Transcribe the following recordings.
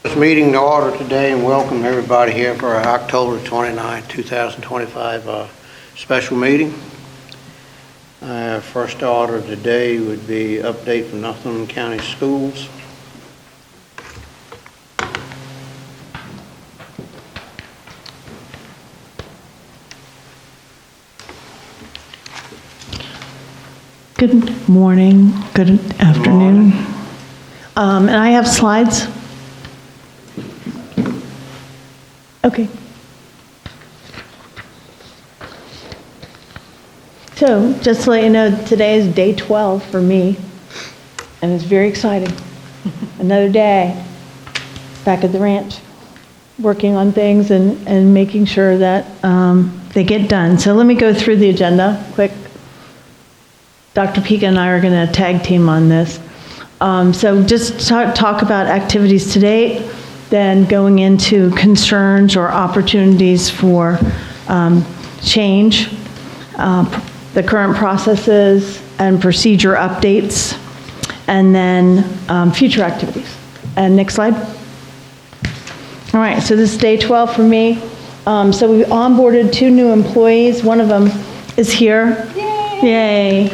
This meeting to order today and welcome everybody here for our October 29, 2025 special meeting. First order today would be update from Northumberland County Schools. Good morning, good afternoon. And I have slides. Okay. So just to let you know, today is day 12 for me, and it's very exciting. Another day back at the ranch, working on things and making sure that they get done. So let me go through the agenda quick. Dr. Pika and I are going to tag team on this. So just talk about activities to date, then going into concerns or opportunities for change, the current processes and procedure updates, and then future activities. And next slide. All right, so this is day 12 for me. So we onboarded 2 new employees. One of them is here. Yay.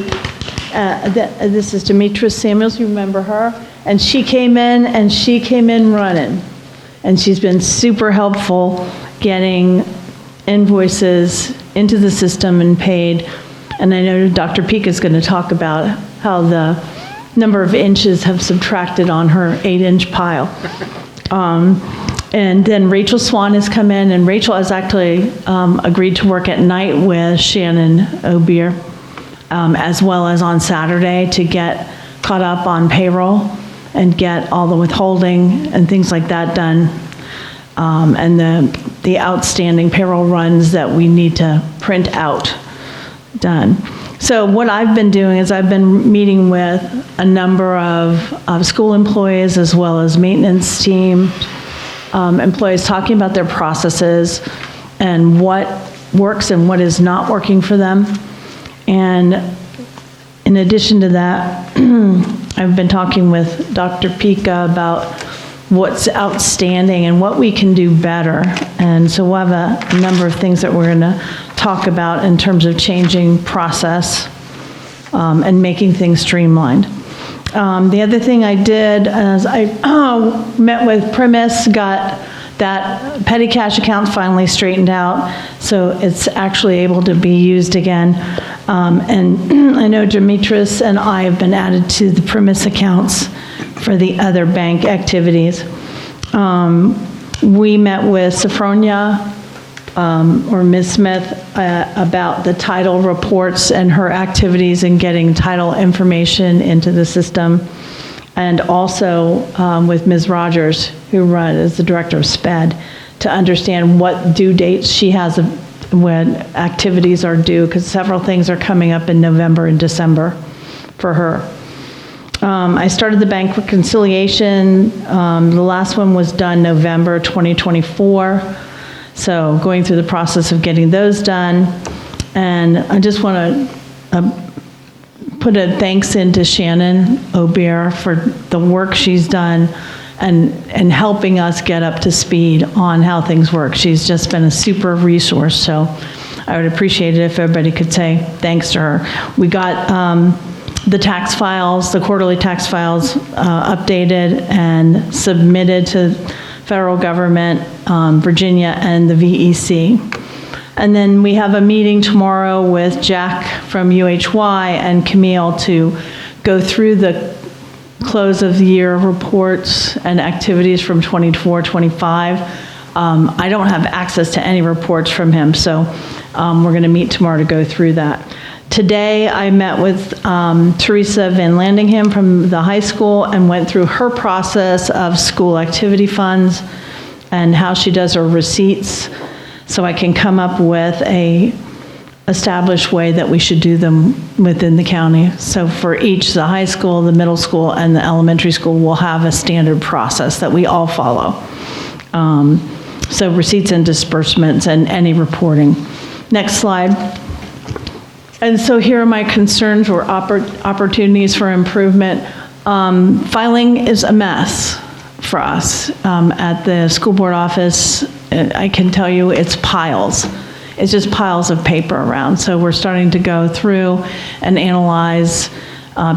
This is Demetra Samuels, you remember her? And she came in running. And she's been super helpful getting invoices into the system and paid. And I know Dr. Pika is going to talk about how the number of inches have subtracted on her 8-inch pile. And then Rachel Swan has come in, and Rachel has actually agreed to work at night with Shannon Obier, as well as on Saturday to get caught up on payroll and get all the withholding and things like that done, and the outstanding payroll runs that we need to print out done. So what I've been doing is I've been meeting with a number of school employees as well as maintenance team employees, talking about their processes and what works and what is not working for them. And in addition to that, I've been talking with Dr. Pika about what's outstanding and what we can do better. And so we'll have a number of things that we're going to talk about in terms of changing process and making things streamlined. The other thing I did is I met with Primus, got that petty cash account finally straightened out, so it's actually able to be used again. And I know Demetrius and I have been added to the Primus accounts for the other bank activities. We met with Sophronia, or Ms. Smith, about the title reports and her activities in getting title information into the system. And also with Ms. Rogers, who is the director of SPED, to understand what due dates she has when activities are due, because several things are coming up in November and December for her. I started the bank reconciliation. The last one was done November 2024. So going through the process of getting those done. And I just want to put a thanks into Shannon Obier for the work she's done and helping us get up to speed on how things work. She's just been a super resource, so I would appreciate it if everybody could say thanks to her. We got the tax files, the quarterly tax files updated and submitted to federal government, Virginia, and the VEC. And then we have a meeting tomorrow with Jack from UHY and Camille to go through the close of the year reports and activities from 24-25. I don't have access to any reports from him, so we're going to meet tomorrow to go through that. Today I met with Teresa Van Landingham from the high school and went through her process of school activity funds and how she does her receipts, so I can come up with a established way that we should do them within the county. So for each, the high school, the middle school, and the elementary school will have a standard process that we all follow. So receipts and disbursements and any reporting. Next slide. And so here are my concerns or opportunities for improvement. Filing is a mess for us. At the school board office, I can tell you it's piles. It's just piles of paper around. So we're starting to go through and analyze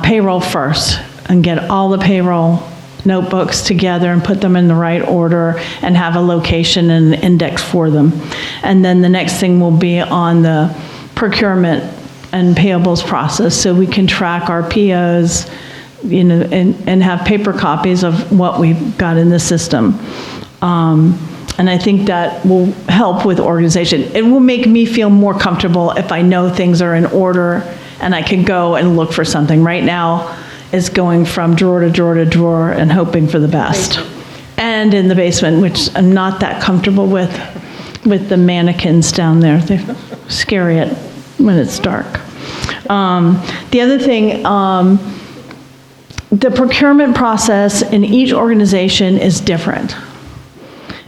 payroll first and get all the payroll notebooks together and put them in the right order and have a location and an index for them. And then the next thing will be on the procurement and payables process, so we can track our POs, you know, and have paper copies of what we've got in the system. And I think that will help with organization. It will make me feel more comfortable if I know things are in order and I can go and look for something. Right now, it's going from drawer to drawer to drawer and hoping for the best. And in the basement, which I'm not that comfortable with the mannequins down there. They're scary when it's dark. The other thing, the procurement process in each organization is different.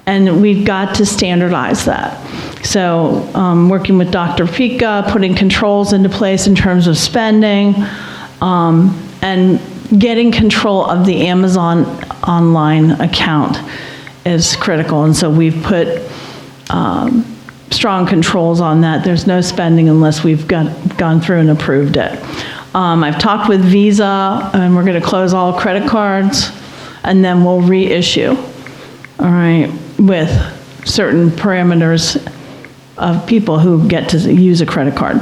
And we've got to standardize that. So working with Dr. Fika, putting controls into place in terms of spending, and getting control of the Amazon online account is critical. And so we've put strong controls on that. There's no spending unless we've gone through and approved it. I've talked with Visa, and we're going to close all credit cards, and then we'll reissue, all right, with certain parameters of people who get to use a credit card.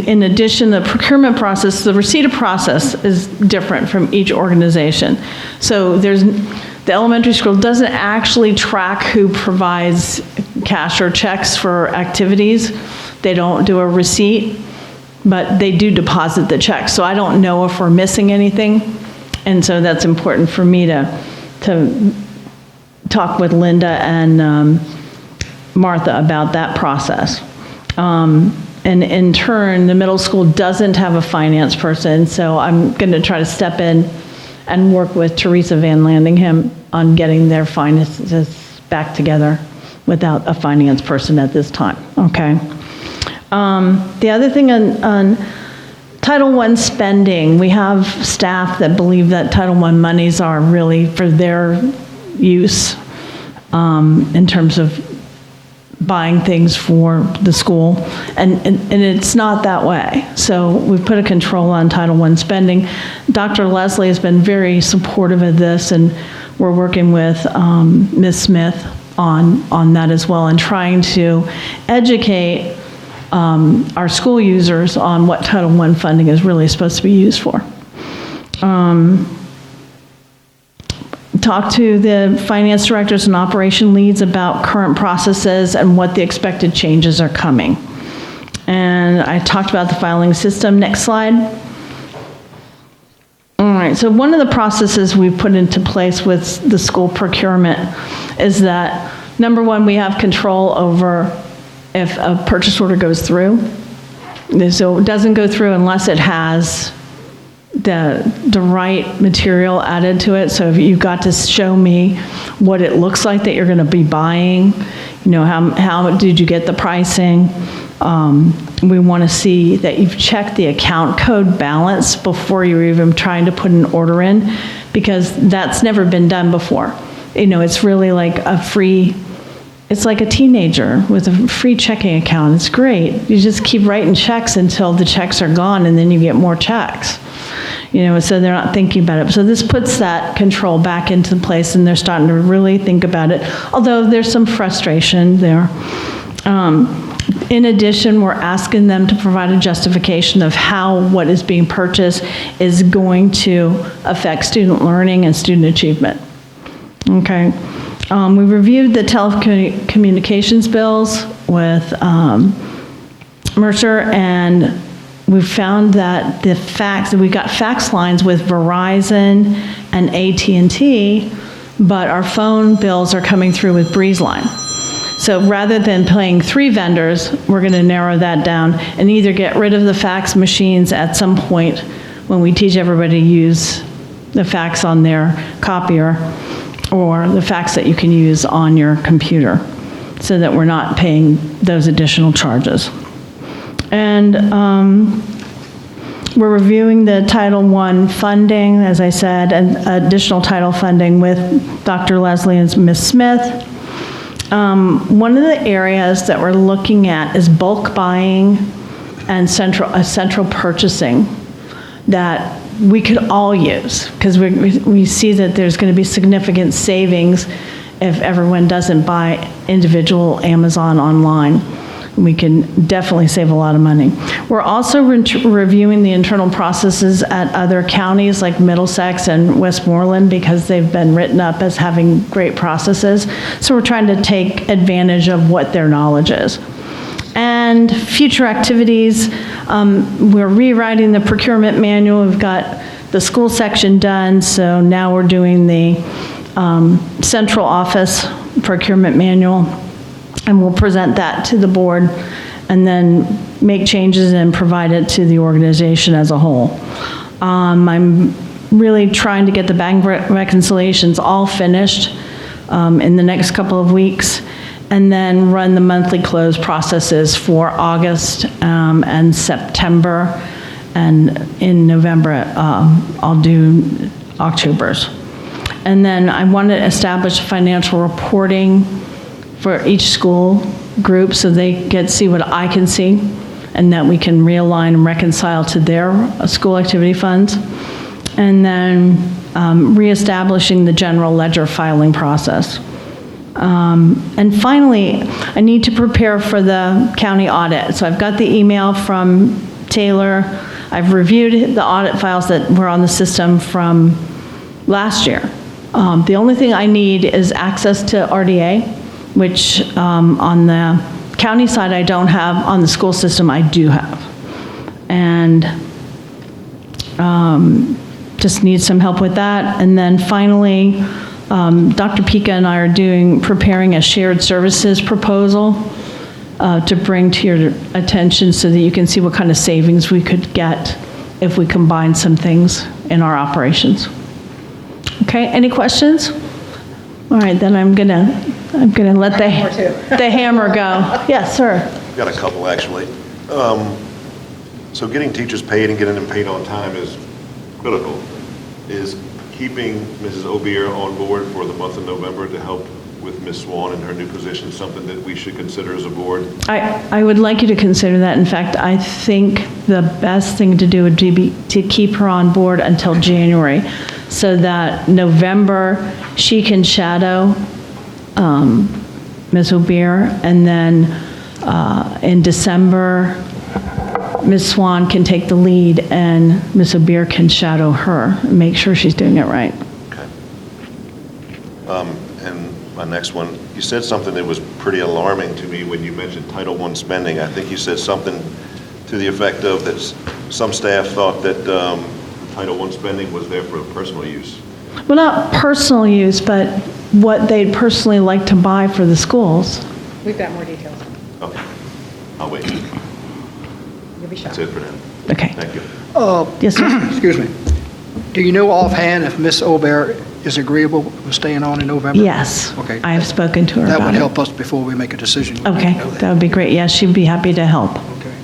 In addition, the procurement process, the receipt process is different from each organization. So the elementary school doesn't actually track who provides cash or checks for activities. They don't do a receipt, but they do deposit the check. So I don't know if we're missing anything. And so that's important for me to talk with Linda and Martha about that process. And in turn, the middle school doesn't have a finance person, so I'm going to try to step in and work with Teresa Van Landingham on getting their finances back together without a finance person at this time, okay? The other thing on Title I spending, we have staff that believe that Title I monies are really for their use in terms of buying things for the school, and it's not that way. So we've put a control on Title I spending. Dr. Leslie has been very supportive of this, and we're working with Ms. Smith on that as well, and trying to educate our school users on what Title I funding is really supposed to be used for. Talk to the finance directors and operation leads about current processes and what the expected changes are coming. And I talked about the filing system. Next slide. All right, so one of the processes we've put into place with the school procurement is that, number one, we have control over if a purchase order goes through. So it doesn't go through unless it has the right material added to it. So if you've got to show me what it looks like that you're going to be buying, you know, how did you get the pricing? We want to see that you've checked the account code balance before you're even trying to put an order in, because that's never been done before. You know, it's really like it's like a teenager with a free checking account. It's great. You just keep writing checks until the checks are gone, and then you get more checks. You know, so they're not thinking about it. So this puts that control back into place, and they're starting to really think about it, although there's some frustration there. In addition, we're asking them to provide a justification of how what is being purchased is going to affect student learning and student achievement. Okay. We reviewed the telecommunications bills with Mercer, and we found that we've got fax lines with Verizon and AT&T, but our phone bills are coming through with BreezeLine. So rather than paying 3 vendors, we're going to narrow that down and either get rid of the fax machines at some point when we teach everybody to use the fax on their copier, or the fax that you can use on your computer, so that we're not paying those additional charges. And We're reviewing the Title I funding, as I said, and additional title funding with Dr. Leslie and Ms. Smith. One of the areas that we're looking at is bulk buying and central purchasing that we could all use, because we see that there's going to be significant savings if everyone doesn't buy individual Amazon online. We can definitely save a lot of money. We're also reviewing the internal processes at other counties like Middlesex and Westmoreland, because they've been written up as having great processes. So we're trying to take advantage of what their knowledge is. And future activities, we're rewriting the procurement manual. We've got the school section done, so now we're doing the central office procurement manual. And we'll present that to the board and then make changes and provide it to the organization as a whole. I'm really trying to get the bank reconciliations all finished in the next couple of weeks, and then run the monthly close processes for August and September, and in November I'll do October's. And then I want to establish financial reporting for each school group so they get see what I can see, and that we can realign and reconcile to their school activity funds. And then reestablishing the general ledger filing process. And finally, I need to prepare for the county audit. So I've got the email from Taylor. I've reviewed the audit files that were on the system from last year. The only thing I need is access to RDA, which on the county side I don't have, on the school system I do have. And just need some help with that. And then finally, Dr. Pika and I are preparing a shared services proposal to bring to your attention so that you can see what kind of savings we could get if we combine some things in our operations. Okay, any questions? All right, then I'm gonna let the hammer go. Yes, sir. I've got a couple, actually. So getting teachers paid and getting them paid on time is critical. Is keeping Mrs. Obier on board for the month of November to help with Ms. Swan in her new position something that we should consider as a board? I would like you to consider that. In fact, I think the best thing to do would be to keep her on board until January, so that November she can shadow Ms. Obier, and then in December, Ms. Swan can take the lead and Ms. Obier can shadow her and make sure she's doing it right. Okay. And my next one, you said something that was pretty alarming to me when you mentioned Title I spending. I think you said something to the effect of that some staff thought that Title I spending was there for personal use. Well, not personal use, but what they'd personally like to buy for the schools. We've got more details. Okay. I'll wait. You'll be shocked. That's it for now. Okay. Thank you. Yes, sir. Excuse me. Do you know offhand if Ms. Obier is agreeable with staying on in November? Yes. Okay. I have spoken to her That about would it. help us before we make a decision. Okay, that would be great. Yes, she'd be happy to help. Okay.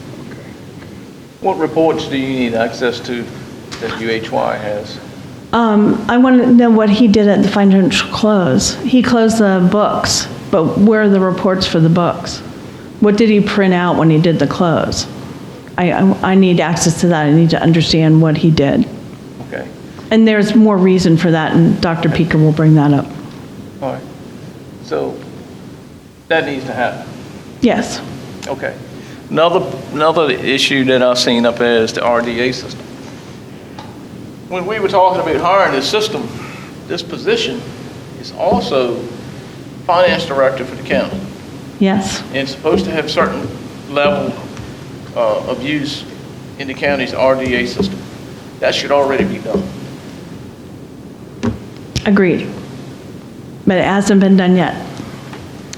What reports do you need access to that UHY has? I want to know what he did at the financial close. He closed the books, but where are the reports for the books? What did he print out when he did the close? I need access to that. I need to understand what he did. Okay, And there's more reason for that, and Dr. Pika will bring that up. all right. So that needs to happen. Yes. Okay. Another issue that I've seen up there is the RDA system. When we were talking about hiring this system, this position is also finance director for the county. Yes. And it's supposed to have certain level of use in the county's RDA system. That should already be done. Agreed. But it hasn't been done yet.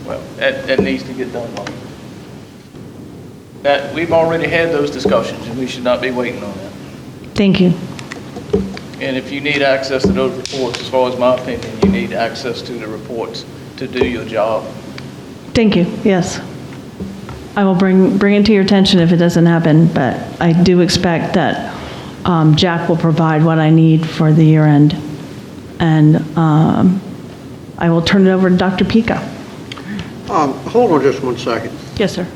Well, that needs to get done. That, we've already had those discussions, and we should not be waiting on that. Thank you. And if you need access to those reports, as far as my opinion, you need access to the reports to do your job. Thank you. Yes. I will bring it to your attention if it doesn't happen, but I do expect that Jack will provide what I need for the year end. And I will turn it over to Dr. Pica. Hold on just one second. Yes, sir.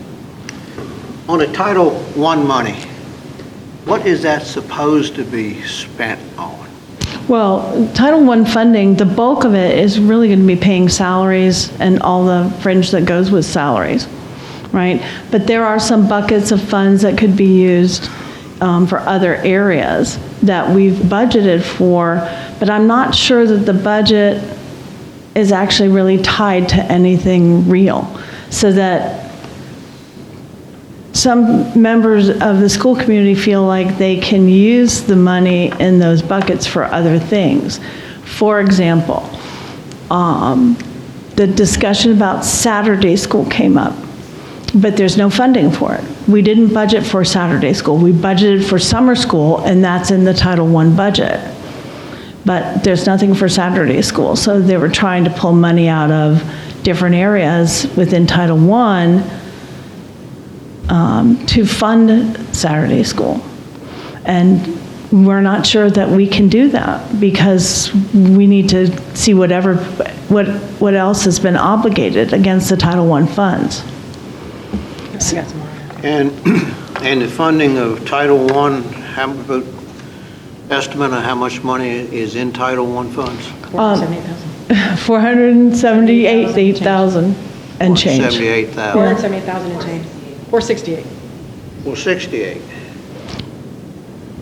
On the Title I money, what is that supposed to be spent on? Well, Title I funding, the bulk of it is really going to be paying salaries and all the fringe that goes with salaries, right? But there are some buckets of funds that could be used for other areas that we've budgeted for, but I'm not sure that the budget is actually really tied to anything real. So that some members of the school community feel like they can use the money in those buckets for other things. For example, the discussion about Saturday school came up, but there's no funding for it. We didn't budget for Saturday school. We budgeted for summer school, and that's in the Title I budget. But there's nothing for Saturday school. So they were trying to pull money out of different areas within Title I to fund Saturday school. And we're not sure that we can do that because we need to see what else has been obligated against the Title I funds. And the funding of Title I, how about estimate of how much money is in Title I funds? 478,000 and change. 78,000. 478,000 and change. 468. Well, 68.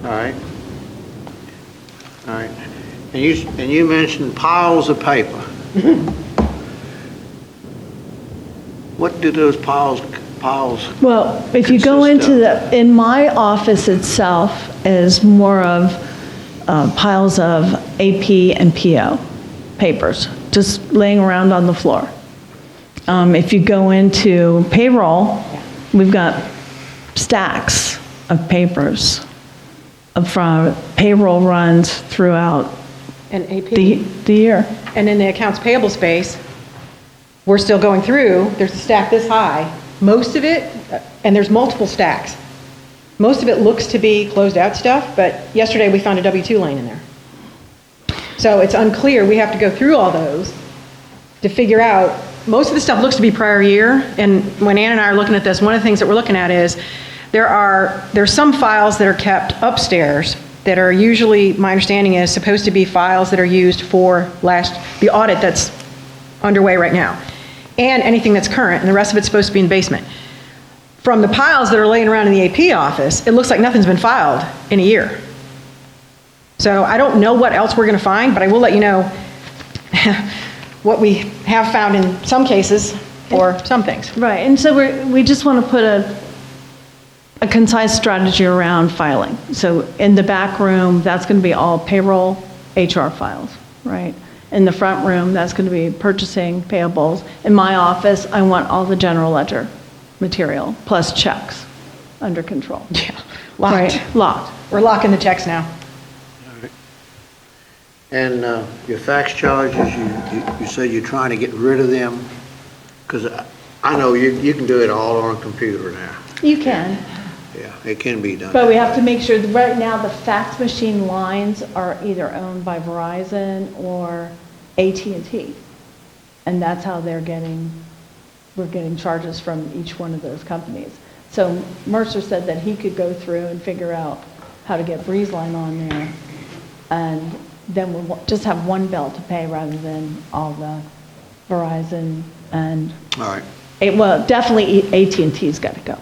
All right. All right. And you mentioned piles of paper. What do those piles Well, if you go consist into of? in my office itself is more of piles of AP and PO papers, just laying around on the floor. If you go into payroll, we've got stacks of papers from payroll runs throughout And AP. the year. And in the accounts payable space, we're still going through, there's a stack this high. Most of it, and there's multiple stacks. Most of it looks to be closed out stuff, but yesterday we found a W-2 line in there. So it's unclear, we have to go through all those to figure out, most of the stuff looks to be prior year, and when Ann and I are looking at this, one of the things that we're looking at is, there's some files that are kept upstairs that are usually, my understanding is, supposed to be files that are used for the audit that's underway right now, and anything that's current, and the rest of it's supposed to be in the basement. From the piles that are laying around in the AP office, it looks like nothing's been filed in a year. So I don't know what else we're going to find, but I will let you know what we have found in some cases for some things. Right, and so we just want to put a concise strategy around filing. So in the back room, that's going to be all payroll, HR files, right? In the front room, that's going to be purchasing, payables. In my office, I want all the general ledger material, plus checks under control. Yeah, locked. Right, locked. We're locking the checks now. And your fax charges, you said you're trying to get rid of them? Because I know you can do it all on a computer now. You can, Yeah, it can be done. but we have to make sure that right now the fax machine lines are either owned by Verizon or AT&T. And that's how we're getting charges from each one of those companies. So Mercer said that he could go through and figure out how to get BreezeLine on there. And then we'll just have one bill to pay rather than all the Verizon and, All right. well, definitely AT&T's got to go.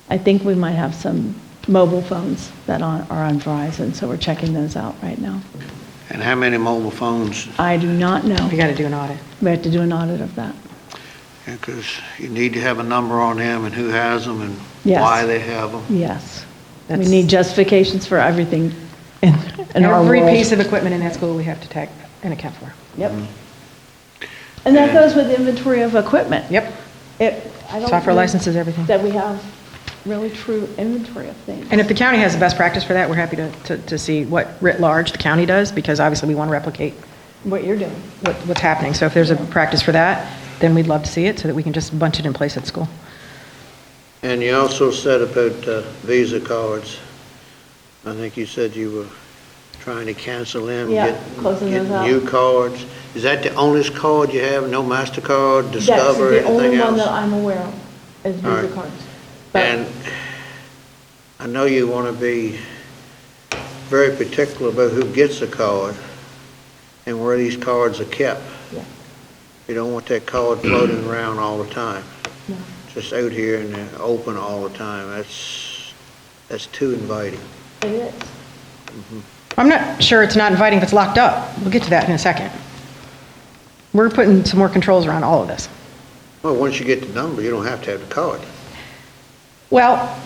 I think we might have some mobile phones that are on Verizon, so we're checking those out right now. And how many mobile phones? I do not know. We got to do an audit. We have to do an audit of that. Because you need to have a number on them and who has them and Yes. why they have them. Yes. We That's- need justifications for everything in our Every world. piece of equipment in that school we have to tag and account for. Yep. And that goes with inventory of equipment. Yep. I don't Software know licenses, everything. That we have really true inventory of things. And if the county has the best practice for that, we're happy to see what writ large the county does, because obviously we want to replicate What you're doing. what's happening. So if there's a practice for that, then we'd love to see it so that we can just bunch it in place at school. And you also said about Visa cards. I think you said you were trying to cancel them, Yeah, get closing those out. new cards. Is that the only card you have? No MasterCard, That's Discover, the only anything one that else? I'm aware of, is All Visa right. cards. But- And I know you want to be very particular about who gets a card and where these cards are kept. Yeah. You don't want that card floating around all the time. No. Just out here and they're open all the time. That's too inviting. It is. I'm not sure it's not inviting if it's locked up. We'll get to that in a second. We're putting some more controls around all of this. Well, once you get the number, you don't have to have the card. Well,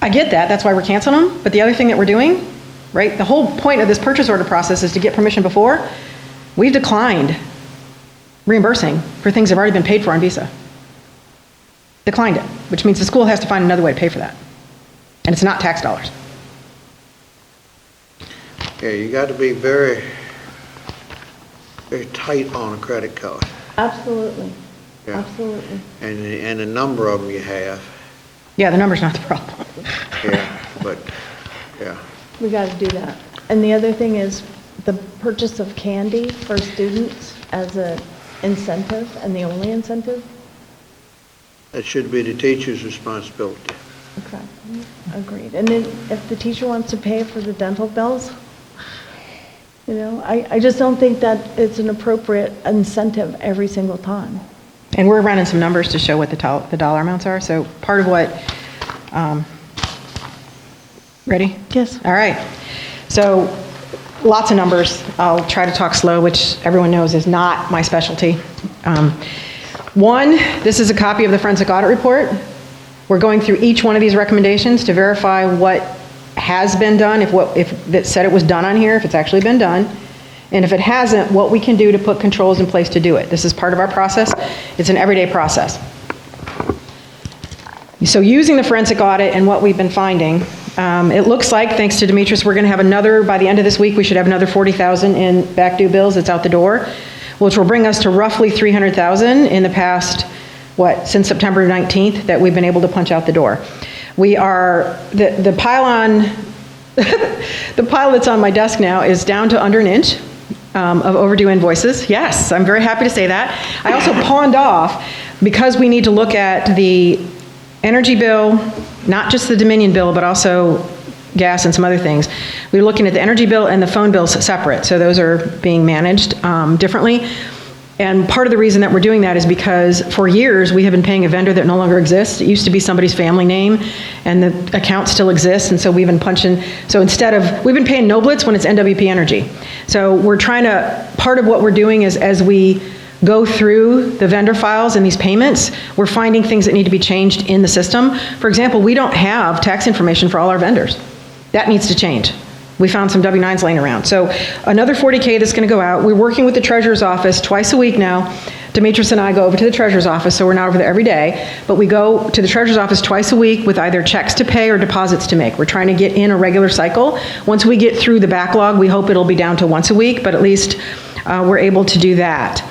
I get that, that's why we're canceling them, but the other thing that we're doing, right, the whole point of this purchase order process is to get permission before. We've declined reimbursing for things that have already been paid for on Visa. Declined it, which means the school has to find another way to pay for that. And it's not tax dollars. Yeah, you got to be very, very tight on a credit card. Absolutely. Yeah. Absolutely. And the number of them you have, Yeah, the number's not the problem. yeah, but, yeah. We got to do that. And the other thing is the purchase of candy for students as an incentive, and the only incentive. That should be the teacher's responsibility. Okay, agreed. And then if the teacher wants to pay for the dental bills, I just don't think that it's an appropriate incentive every single time. And we're running some numbers to show what the dollar amounts are. So part of what, ready? Yes. All right. So lots of numbers. I'll try to talk slow, which everyone knows is not my specialty. One, this is a copy of the forensic audit report. We're going through each one of these recommendations to verify what has been done, if that said it was done on here, if it's actually been done. And if it hasn't, what we can do to put controls in place to do it. This is part of our process. It's an everyday process. So using the forensic audit and what we've been finding, it looks like, thanks to Demetrius, we're going to have another, by the end of this week, we should have another 40,000 in back due bills that's out the door, which will bring us to roughly 300,000 in the past, since September 19th, that we've been able to punch out the door. We are, the pile the pile that's on my desk now is down to under an inch of overdue invoices. Yes, I'm very happy to say that. I also pawned off, because we need to look at the energy bill, not just the Dominion bill, but also gas and some other things. We're looking at the energy bill and the phone bills separate, so those are being managed differently. And part of the reason that we're doing that is because for years we have been paying a vendor that no longer exists. It used to be somebody's family name, and the account still exists, and so we've been punching. So we've been paying Noblitz when it's NWP Energy. So we're trying to, part of what we're doing is as we go through the vendor files and these payments, we're finding things that need to be changed in the system. For example, we don't have tax information for all our vendors. That needs to change. We found some W-9s laying around. So another 40K that's going to go out. We're working with the treasurer's office twice a week now. Demetrius and I go over to the treasurer's office, so we're not over there every day, but we go to the treasurer's office twice a week with either checks to pay or deposits to make. We're trying to get in a regular cycle. Once we get through the backlog, we hope it'll be down to once a week, but at least we're able to do that.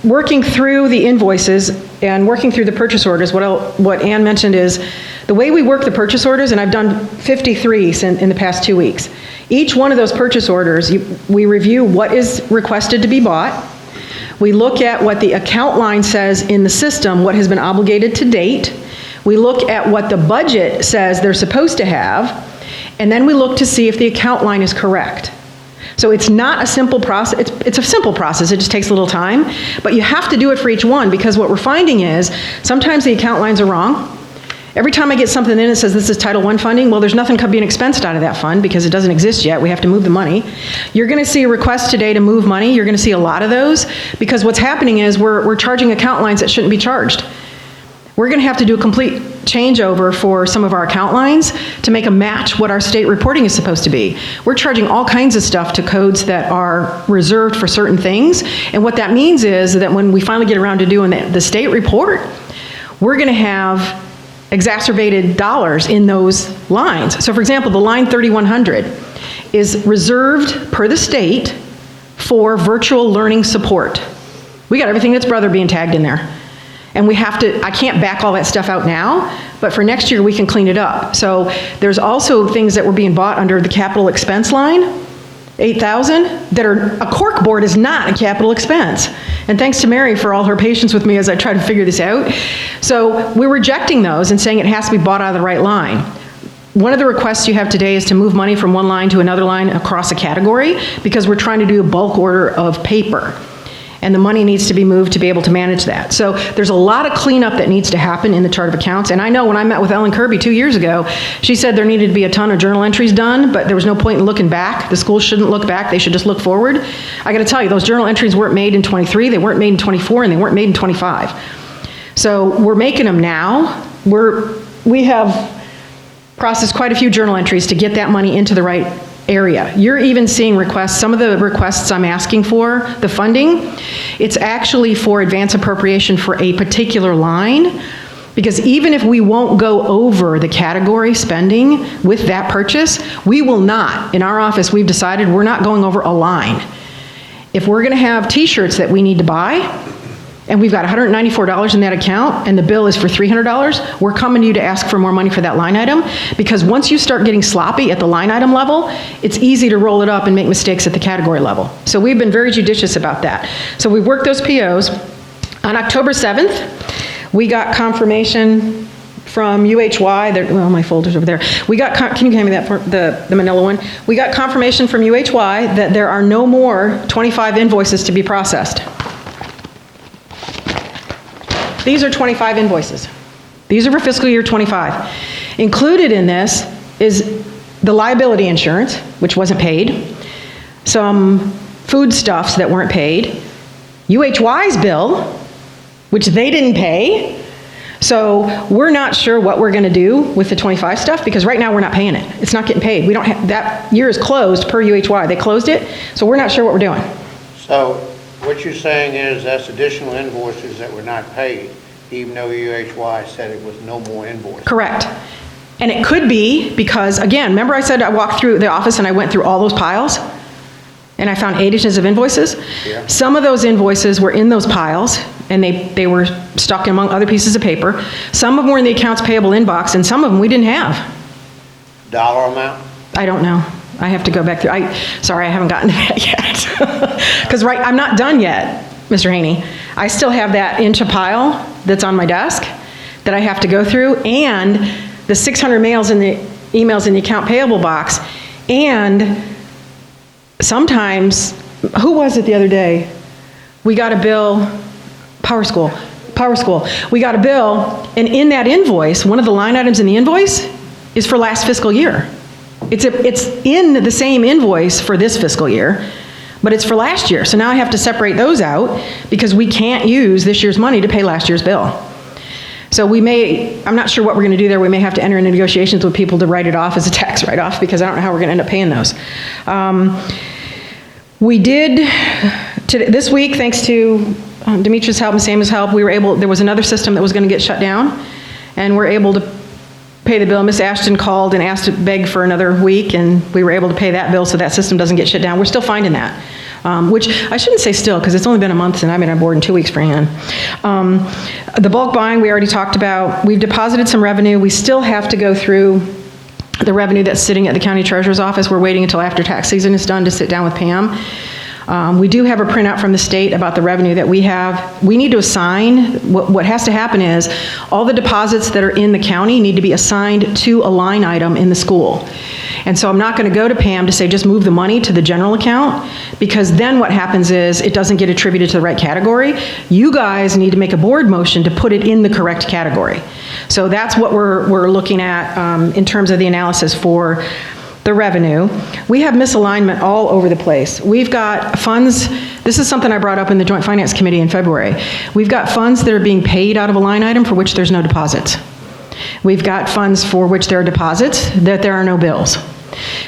Working through the invoices and working through the purchase orders, what Ann mentioned is the way we work the purchase orders, and I've done 53 in the past 2 weeks. Each one of those purchase orders, we review what is requested to be bought. We look at what the account line says in the system, what has been obligated to date. We look at what the budget says they're supposed to have, and then we look to see if the account line is correct. So it's not a simple process. It's a simple process. It just takes a little time. But you have to do it for each one, because what we're finding is sometimes the account lines are wrong. Every time I get something in that says this is Title I funding, well, there's nothing being expensed out of that fund because it doesn't exist yet. We have to move the money. You're going to see a request today to move money. You're going to see a lot of those, because what's happening is we're charging account lines that shouldn't be charged. We're going to have to do a complete changeover for some of our account lines to make a match what our state reporting is supposed to be. We're charging all kinds of stuff to codes that are reserved for certain things, and what that means is that when we finally get around to doing the state report, we're going to have exacerbated dollars in those lines. So for example, the line 3100 is reserved per the state for virtual learning support. We got everything that's brother being tagged in there. And I can't back all that stuff out now, but for next year, we can clean it up. So there's also things that were being bought under the capital expense line, 8,000, that are, a cork board is not a capital expense. And thanks to Mary for all her patience with me as I try to figure this out. So we're rejecting those and saying it has to be bought out of the right line. One of the requests you have today is to move money from one line to another line across a category, because we're trying to do a bulk order of paper. And the money needs to be moved to be able to manage that. So there's a lot of cleanup that needs to happen in the chart of accounts. And I know when I met with Ellen Kirby 2 years ago, she said there needed to be a ton of journal entries done, but there was no point in looking back. The schools shouldn't look back, they should just look forward. I gotta tell you, those journal entries weren't made in 23, they weren't made in 24, and they weren't made in 25. So we're making them now. We have processed quite a few journal entries to get that money into the right area. You're even seeing requests, some of the requests I'm asking for, the funding, it's actually for advance appropriation for a particular line, because even if we won't go over the category spending with that purchase, we will not. In our office, we've decided we're not going over a line. If we're gonna have t-shirts that we need to buy, and we've got $194 in that account, and the bill is for $300, we're coming to you to ask for more money for that line item, because once you start getting sloppy at the line item level, it's easy to roll it up and make mistakes at the category level. So we've been very judicious about that. So we worked those POs. On October 7th, we got confirmation from UHY, well, my folder's over there. Can you hand me that, for the manila one? We got confirmation from UHY that there are no more 25 invoices to be processed. These are 25 invoices. These are for fiscal year 25. Included in this is the liability insurance, which wasn't paid, some foodstuffs that weren't paid, UHY's bill, which they didn't pay. So we're not sure what we're gonna do with the 25 stuff, because right now we're not paying it. It's not getting paid. We don't have, that year is closed per UHY. They closed it, so we're not sure what we're doing. So what you're saying is that's additional invoices that were not paid, even though UHY said it was no more invoices. Correct. And it could be because, again, remember I said I walked through the office and I went through all those piles? And I found 8 inches of invoices? Yeah. Some of those invoices were in those piles, and they were stuck among other pieces of paper. Some of them were in the accounts payable inbox, and some of them we didn't have. Dollar amount? I don't know. I have to go back through. Sorry, I haven't gotten to that yet. Because I'm not done yet, Mr. Haney. I still have that inch of pile that's on my desk that I have to go through, and the 600 emails in the account payable box, and sometimes, who was it the other day? We got a bill, Power School. We got a bill, and in that invoice, one of the line items in the invoice is for last fiscal year. It's in the same invoice for this fiscal year, but it's for last year. So now I have to separate those out because we can't use this year's money to pay last year's bill. So I'm not sure what we're gonna do there. We may have to enter into negotiations with people to write it off as a tax write-off, because I don't know how we're gonna end up paying those. We did, this week, thanks to Demetria's help and Samuel's help, there was another system that was gonna get shut down, and we're able to pay the bill. Miss Ashton called and asked to beg for another week, and we were able to pay that bill so that system doesn't get shut down. We're still finding that, which I shouldn't say still, because it's only been a month and I've been on board in 2 weeks for Ann. The bulk buying we already talked about. We've deposited some revenue. We still have to go through the revenue that's sitting at the county treasurer's office. We're waiting until after tax season is done to sit down with Pam. We do have a printout from the state about the revenue that we have. We need to assign, what has to happen is, all the deposits that are in the county need to be assigned to a line item in the school. And so I'm not gonna go to Pam to say, just move the money to the general account, because then what happens is, it doesn't get attributed to the right category. You guys need to make a board motion to put it in the correct category. So that's what we're looking at in terms of the analysis for the revenue. We have misalignment all over the place. We've got funds, this is something I brought up in the Joint Finance Committee in February. We've got funds that are being paid out of a line item for which there's no deposits. We've got funds for which there are deposits that there are no bills.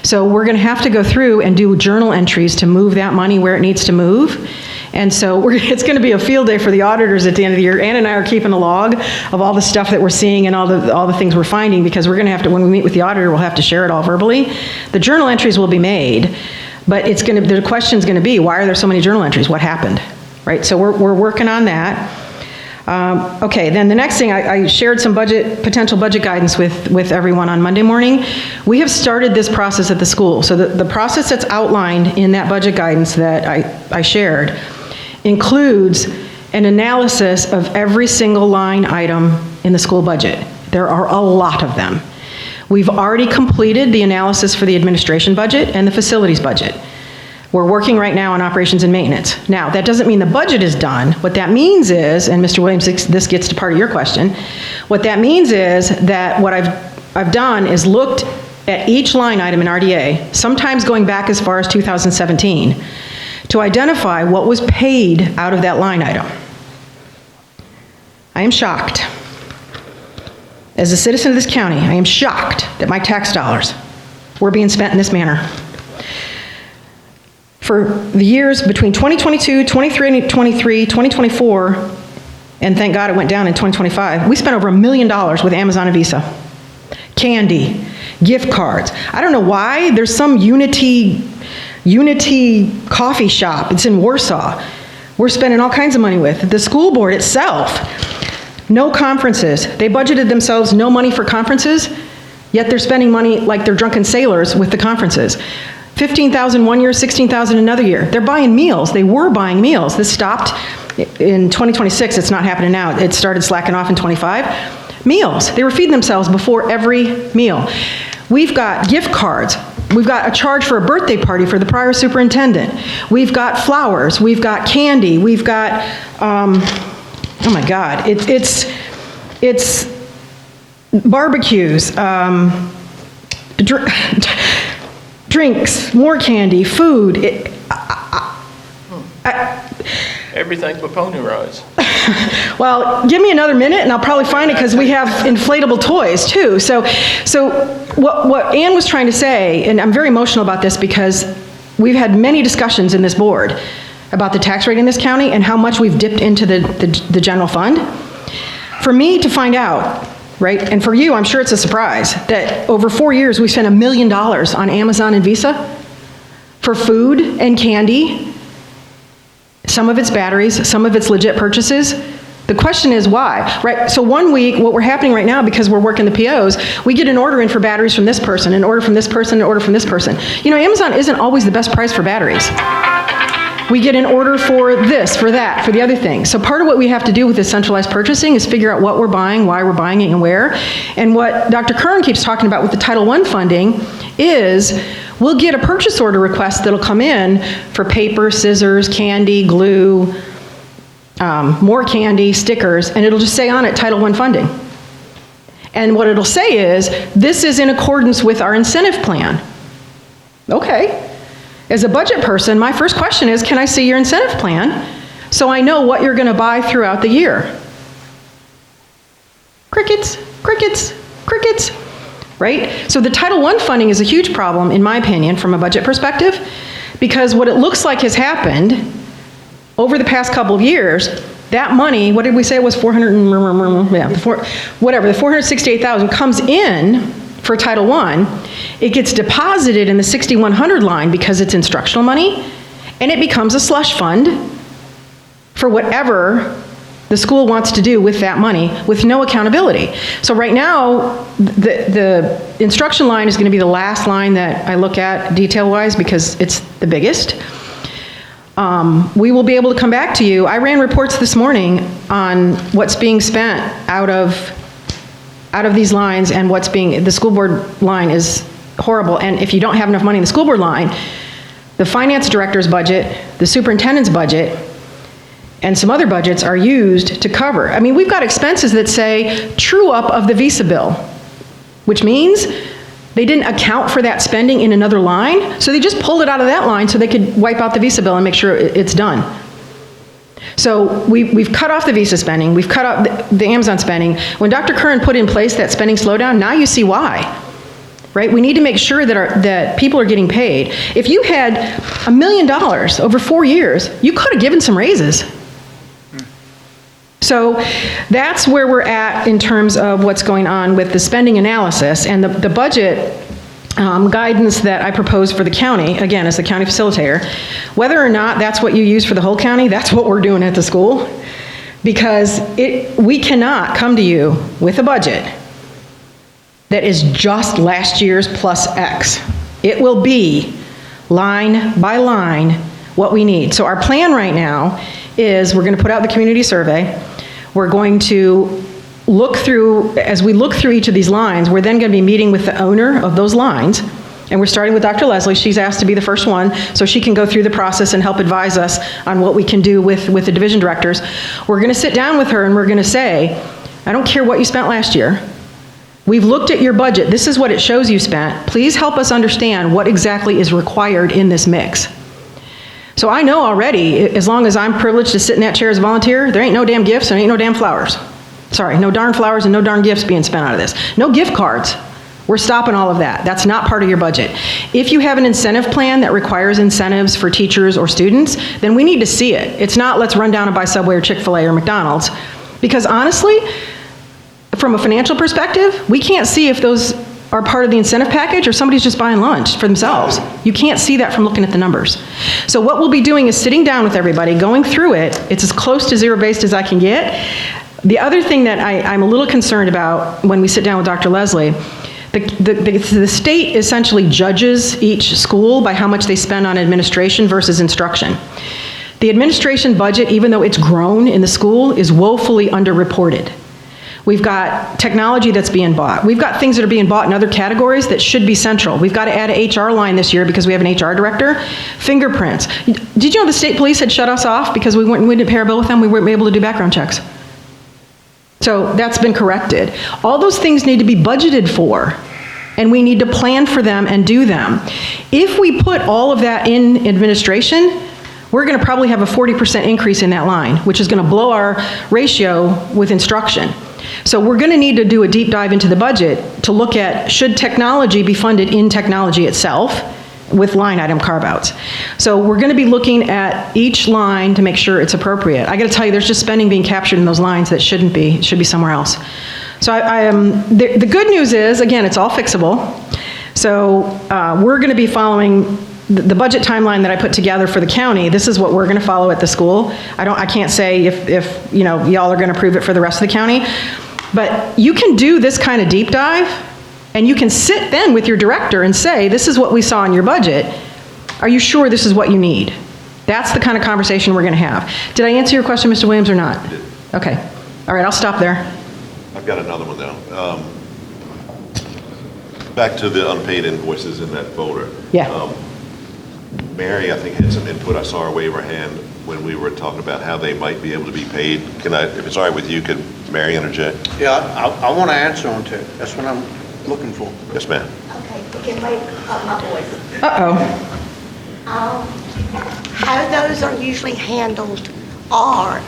So we're gonna have to go through and do journal entries to move that money where it needs to move. And so it's going to be a field day for the auditors at the end of the year. Ann and I are keeping a log of all the stuff that we're seeing and all the things we're finding, because we're going to have to, when we meet with the auditor, we'll have to share it all verbally. The journal entries will be made, but the question's going to be, why are there so many journal entries? What happened? Right? So we're working on that. Okay, then the next thing, I shared some potential budget guidance with everyone on Monday morning. We have started this process at the school. So the process that's outlined in that budget guidance that I shared includes an analysis of every single line item in the school budget. There are a lot of them. We've already completed the analysis for the administration budget and the facilities budget. We're working right now on operations and maintenance. Now, that doesn't mean the budget is done. What that means is, and Mr. Williams, this gets to part of your question, what that means is that what I've done is looked at each line item in RDA, sometimes going back as far as 2017, to identify what was paid out of that line item. I am shocked. As a citizen of this county, I am shocked that my tax dollars were being spent in this manner. For the years between 2022, 2023, 2024, and thank God it went down in 2025, we spent over $1 million with Amazon and Visa. Candy, gift cards. I don't know why, there's some Unity coffee shop, it's in Warsaw, we're spending all kinds of money with. The school board itself, no conferences. They budgeted themselves no money for conferences, yet they're spending money like they're drunken sailors with the conferences. $15,000 one year, $16,000 another year. They're buying meals. They were buying meals. This stopped in 2026. It's not happening now. It started slacking off in 25. Meals. They were feeding themselves before every meal. We've got gift cards. We've got a charge for a birthday party for the prior superintendent. We've got flowers. We've got candy. We've got, oh my God, it's barbecues, drinks, more candy, food. Everything's but pony rides. Well, give me another minute and I'll probably find it because we have inflatable toys too. So what Ann was trying to say, and I'm very emotional about this because we've had many discussions in this board about the tax rate in this county and how much we've dipped into the general fund. For me to find out, right, and for you, I'm sure it's a surprise, that over 4 years we spent $1 million on Amazon and Visa for food and candy. Some of it's batteries, some of it's legit purchases. The question is why, right? So 1 week, what we're happening right now, because we're working the POs, we get an order in for batteries from this person, an order from this person, an order from this person. You know, Amazon isn't always the best price for batteries. We get an order for this, for that, for the other thing. So part of what we have to do with this centralized purchasing is figure out what we're buying, why we're buying it, and where. And what Dr. Kern keeps talking about with the Title I funding is we'll get a purchase order request that'll come in for paper, scissors, candy, glue, more candy, stickers, and it'll just say on it Title I funding. And what it'll say is, this is in accordance with our incentive plan. Okay. As a budget person, my first question is, can I see your incentive plan so I know what you're going to buy throughout the year? Crickets, crickets, crickets, right? So the Title I funding is a huge problem, in my opinion, from a budget perspective, because what it looks like has happened over the past couple of years, that money, what did we say it was, the 468,000 comes in for Title I, it gets deposited in the 6100 line because it's instructional money, and it becomes a slush fund for whatever the school wants to do with that money with no accountability. So right now, the instruction line is going to be the last line that I look at detail-wise because it's the biggest. We will be able to come back to you. I ran reports this morning on what's being spent out of these lines and the school board line is horrible. And if you don't have enough money in the school board line, the finance director's budget, the superintendent's budget, and some other budgets are used to cover. I mean, we've got expenses that say true up of the Visa bill, which means they didn't account for that spending in another line, so they just pulled it out of that line so they could wipe out the Visa bill and make sure it's done. So we've cut off the Visa spending, we've cut off the Amazon spending. When Dr. Kern put in place that spending slowdown, now you see why, right? We need to make sure that people are getting paid. If you had $1 million over 4 years, you could have given some raises. So that's where we're at in terms of what's going on with the spending analysis and the budget guidance that I propose for the county, again, as the county facilitator. Whether or not that's what you use for the whole county, that's what we're doing at the school. Because we cannot come to you with a budget that is just last year's plus X. It will be line by line what we need. So our plan right now is we're going to put out the community survey. We're going to look through, as we look through each of these lines, we're then going to be meeting with the owner of those lines. And we're starting with Dr. Leslie. She's asked to be the first one, so she can go through the process and help advise us on what we can do with the division directors. We're going to sit down with her and we're going to say, I don't care what you spent last year. We've looked at your budget. This is what it shows you spent. Please help us understand what exactly is required in this mix. So I know already, as long as I'm privileged to sit in that chair as a volunteer, there ain't no damn gifts, there ain't no damn flowers. Sorry, no darn flowers and no darn gifts being spent out of this. No gift cards. We're stopping all of that. That's not part of your budget. If you have an incentive plan that requires incentives for teachers or students, then we need to see it. It's not let's run down and buy Subway or Chick-fil-A or McDonald's. Because honestly, from a financial perspective, we can't see if those are part of the incentive package or somebody's just buying lunch for themselves. You can't see that from looking at the numbers. So what we'll be doing is sitting down with everybody, going through it. It's as close to zero-based as I can get. The other thing that I'm a little concerned about when we sit down with Dr. Leslie, the state essentially judges each school by how much they spend on administration versus instruction. The administration budget, even though it's grown in the school, is woefully underreported. We've got technology that's being bought. We've got things that are being bought in other categories that should be central. We've got to add an HR line this year because we have an HR director. Fingerprints. Did you know the state police had shut us off because we didn't pay our bill with them? We weren't able to do background checks. So that's been corrected. All those things need to be budgeted for, and we need to plan for them and do them. If we put all of that in administration, we're going to probably have a 40% increase in that line, which is going to blow our ratio with instruction. So we're going to need to do a deep dive into the budget to look at, should technology be funded in technology itself with line item carve-outs. So we're going to be looking at each line to make sure it's appropriate. I got to tell you, there's just spending being captured in those lines that shouldn't be, it should be somewhere else. So the good news is, again, it's all fixable. So we're going to be following the budget timeline that I put together for the county. This is what we're going to follow at the school. I can't say if you know, y'all are going to approve it for the rest of the county, but you can do this kind of deep dive, and you can sit then with your director and say, this is what we saw in your budget. Are you sure this is what you need? That's the kind of conversation we're going to have. Did I answer your question, Mr. Williams, or not? You did. Okay. All right, I'll stop there. I've got another one now. Back to the unpaid invoices in that folder. Yeah. Mary, I think, had some input. I saw her wave her hand when we were talking about how they might be able to be paid. Can I, if it's all right with you, could Mary interject? Yeah, I want to answer on to it. That's what I'm looking for. Yes, ma'am. Okay, wait, my voice. Uh-oh. How those are usually handled are,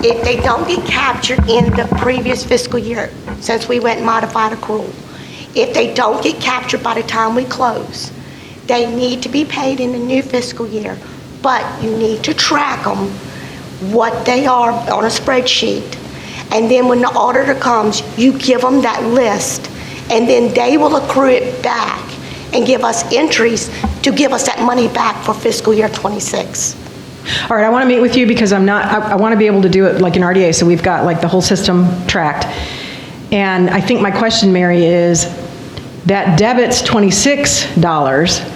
if they don't get captured in the previous fiscal year, since we went modified accrual, if they don't get captured by the time we close, they need to be paid in the new fiscal year, but you need to track them, what they are on a spreadsheet. And then when the auditor comes, you give them that list, and then they will accrue it back and give us entries to give us that money back for fiscal year 26. All right, I want to meet with you because I want to be able to do it like an RDA, so we've got like the whole system tracked. And I think my question, Mary, is that debits $26,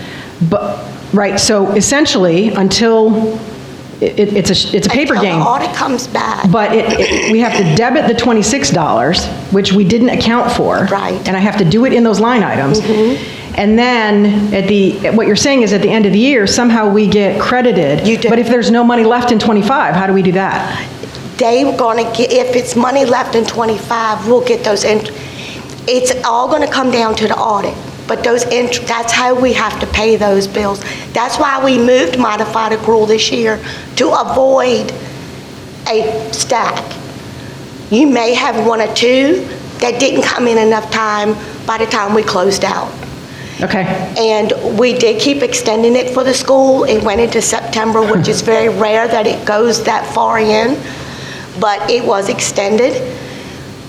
but, right, so essentially, until, it's a paper Until game. the audit comes back. But we have to debit the $26, which we didn't account for. Right. And I have to do it in those line items. And then what you're saying is at the end of the year, somehow we get credited. You do. But if there's no money left in 25, how do we do that? They're going to get, if it's money left in 25, we'll get those it's all going to come down to the audit. But that's how we have to pay those bills. That's why we moved modified accrual this year, to avoid a stack. You may have one or two that didn't come in enough time by the time we closed out. Okay. And we did keep extending it for the school. It went into September, which is very rare that it goes that far in, but it was extended.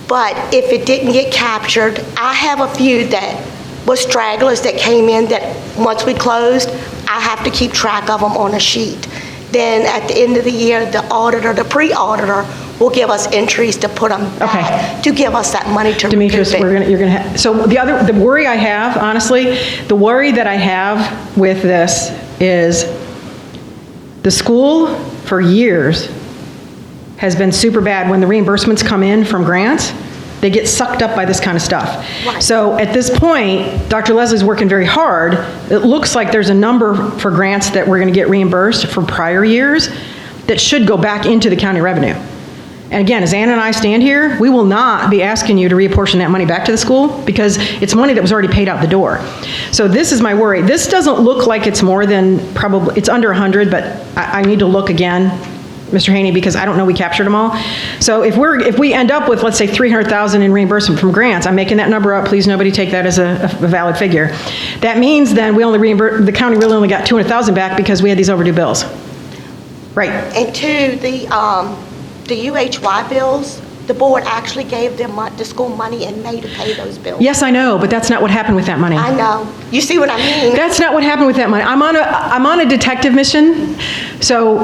But if it didn't get captured, I have a few that was stragglers that came in that once we closed, I have to keep track of them on a sheet. Then at the end of the year, the auditor, the pre-auditor, will give us entries to put them back, to give us that money to recoup Demetrius, it. you're gonna have, so the worry I have, honestly, the worry that I have with this is the school for years has been super bad. When the reimbursements come in from grants, they get sucked up by this kind of stuff. Right. So at this point, Dr. Leslie's working very hard. It looks like there's a number for grants that we're gonna get reimbursed for prior years that should go back into the county revenue. And again, as Ann and I stand here, we will not be asking you to reapportion that money back to the school because it's money that was already paid out the door. So this is my worry. This doesn't look like it's more than probably, it's under 100, but I need to look again, Mr. Haney, because I don't know we captured them all. So if we end up with, let's say, 300,000 in reimbursement from grants, I'm making that number up, please nobody take that as a valid figure. That means then we only reimburse, the county really only got 200,000 back because we had these overdue bills. Right. And two, the UHY bills, the board actually gave them the school money in May to pay those bills. Yes, I know, but that's not what happened with that money. I know. You see what I mean? That's not what happened with that money. I'm on a detective mission, so,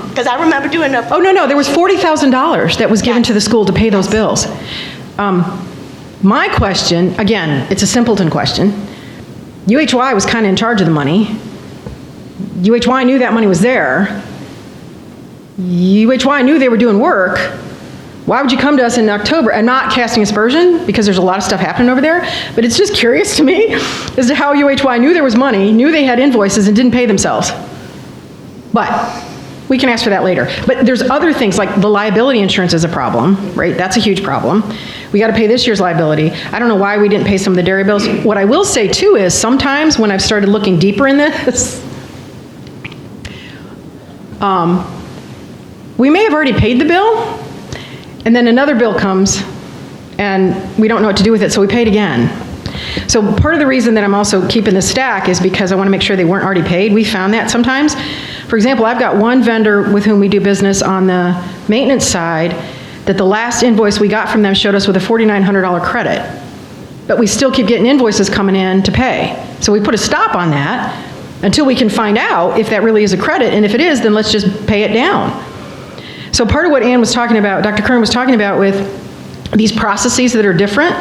Because I remember doing a. oh, no, there was $40,000 that was given to the school to pay those bills. My question, again, it's a simpleton question. UHY was kind of in charge of the money. UHY knew that money was there. UHY knew they were doing work. Why would you come to us in October and not casting aspersion? Because there's a lot of stuff happening over there. But it's just curious to me as to how UHY knew there was money, knew they had invoices, and didn't pay themselves. But we can ask for that later. But there's other things, like the liability insurance is a problem, right? That's a huge problem. We got to pay this year's liability. I don't know why we didn't pay some of the dairy bills. What I will say, too, is sometimes when I've started looking deeper in this, we may have already paid the bill, and then another bill comes, and we don't know what to do with it, so we pay it again. So part of the reason that I'm also keeping this stack is because I want to make sure they weren't already paid. We found that sometimes. For example, I've got one vendor with whom we do business on the maintenance side that the last invoice we got from them showed us with a $4,900 credit. But we still keep getting invoices coming in to pay. So we put a stop on that until we can find out if that really is a credit, and if it is, then let's just pay it down. So part of what Ann was talking about, Dr. Kern was talking about with these processes that are different,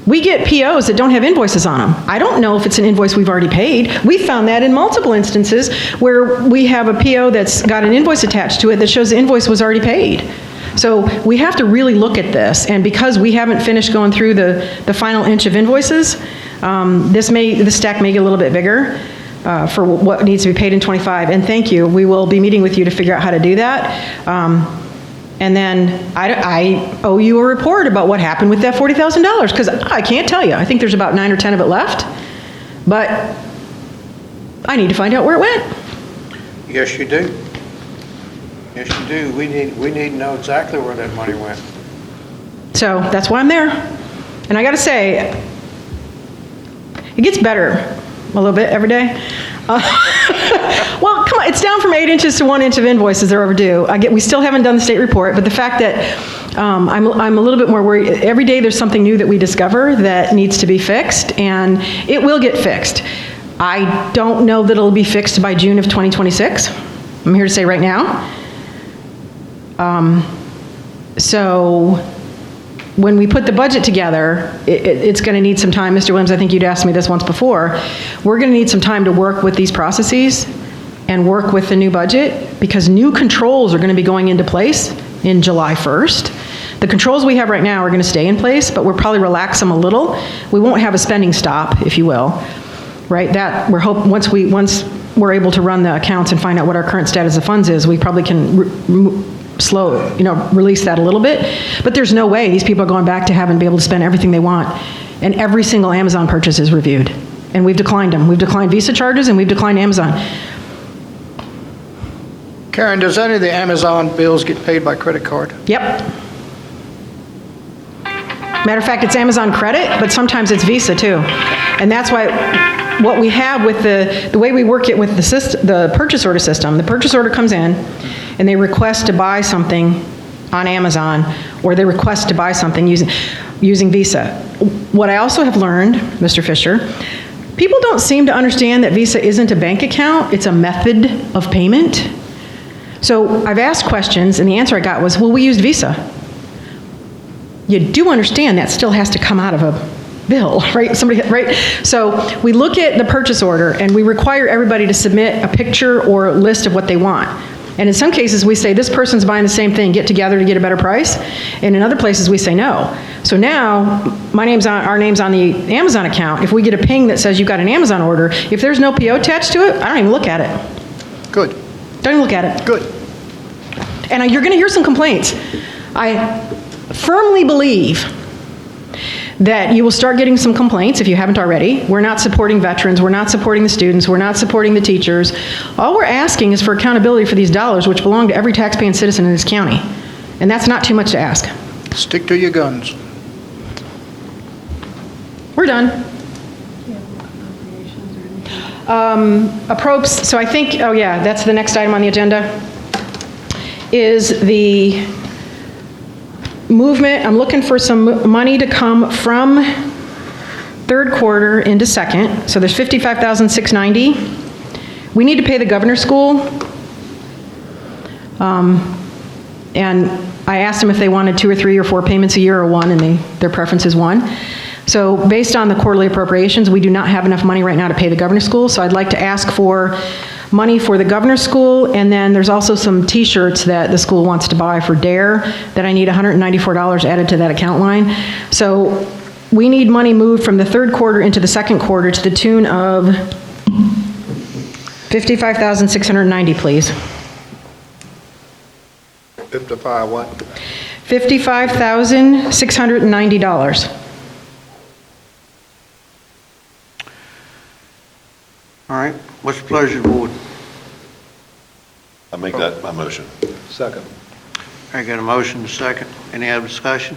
we get POs that don't have invoices on them. I don't know if it's an invoice we've already paid. We found that in multiple instances where we have a PO that's got an invoice attached to it that shows the invoice was already paid. So we have to really look at this, and because we haven't finished going through the final inch of invoices, this stack may get a little bit bigger. For what needs to be paid in '25, and thank you. We will be meeting with you to figure out how to do that. And then I owe you a report about what happened with that $40,000, because I can't tell you. I think there's about 9 or 10 of it left, but I need to find out where it went. Yes, you do. Yes, you do. We need to know exactly where that money went. So that's why I'm there. And I got to say, it gets better a little bit every day. Well, come on, it's down from 8 inches to 1 inch of invoices that are overdue. We still haven't done the state report, but the fact that I'm a little bit more worried. Every day there's something new that we discover that needs to be fixed, and it will get fixed. I don't know that it'll be fixed by June of 2026. I'm here to say right now. So when we put the budget together, it's going to need some time. Mr. Williams, I think you'd asked me this once before. We're going to need some time to work with these processes and work with the new budget, because new controls are going to be going into place in July 1st. The controls we have right now are going to stay in place, but we'll probably relax them a little. We won't have a spending stop, if you will, right? That we're hoping once we're able to run the accounts and find out what our current status of funds is, we probably can release that a little bit. But there's no way these people are going back to having to be able to spend everything they want. And every single Amazon purchase is reviewed. And we've declined them. We've declined Visa charges, and we've declined Amazon. Karen, does any of the Amazon bills get paid by credit card? Yep. Matter of fact, it's Amazon credit, but sometimes it's Visa too. And that's why what we have with the way we work it with the purchase order system, the purchase order comes in and they request to buy something on Amazon, or they request to buy something using Visa. What I also have learned, Mr. Fisher, people don't seem to understand that Visa isn't a bank account, it's a method of payment. So I've asked questions, and the answer I got was, well, we used Visa. You do understand that still has to come out of a bill, right? Somebody, right? So we look at the purchase order, and we require everybody to submit a picture or a list of what they want. And in some cases, we say, this person's buying the same thing, get together to get a better price. And in other places, we say no. So now, our name's on the Amazon account. If we get a ping that says you've got an Amazon order, if there's no PO attached to it, I don't even look at it. Good, Don't even look at it. good. And you're going to hear some complaints. I firmly believe that you will start getting some complaints if you haven't already. We're not supporting veterans, we're not supporting the students, we're not supporting the teachers. All we're asking is for accountability for these dollars which belong to every taxpaying citizen in this county. And that's not too much to ask. Stick to your guns. We're done. Approps, so I think, oh yeah, that's the next item on the agenda, is the movement. I'm looking for some money to come from third quarter into second. So there's $55,690. We need to pay the governor's school. And I asked them if they wanted 2 or 3 or 4 payments a year or one, and their preference is one. So based on the quarterly appropriations, we do not have enough money right now to pay the governor's school. So I'd like to ask for money for the governor's school, and then there's also some t-shirts that the school wants to buy for DARE that I need $194 added to that account line. So we need money moved from the third quarter into the second quarter to the tune of $55,690, please. 55 what? $55,690. All right, what's the pleasure of the board? I make that my motion. Second. I got a motion and a second. Any other discussion?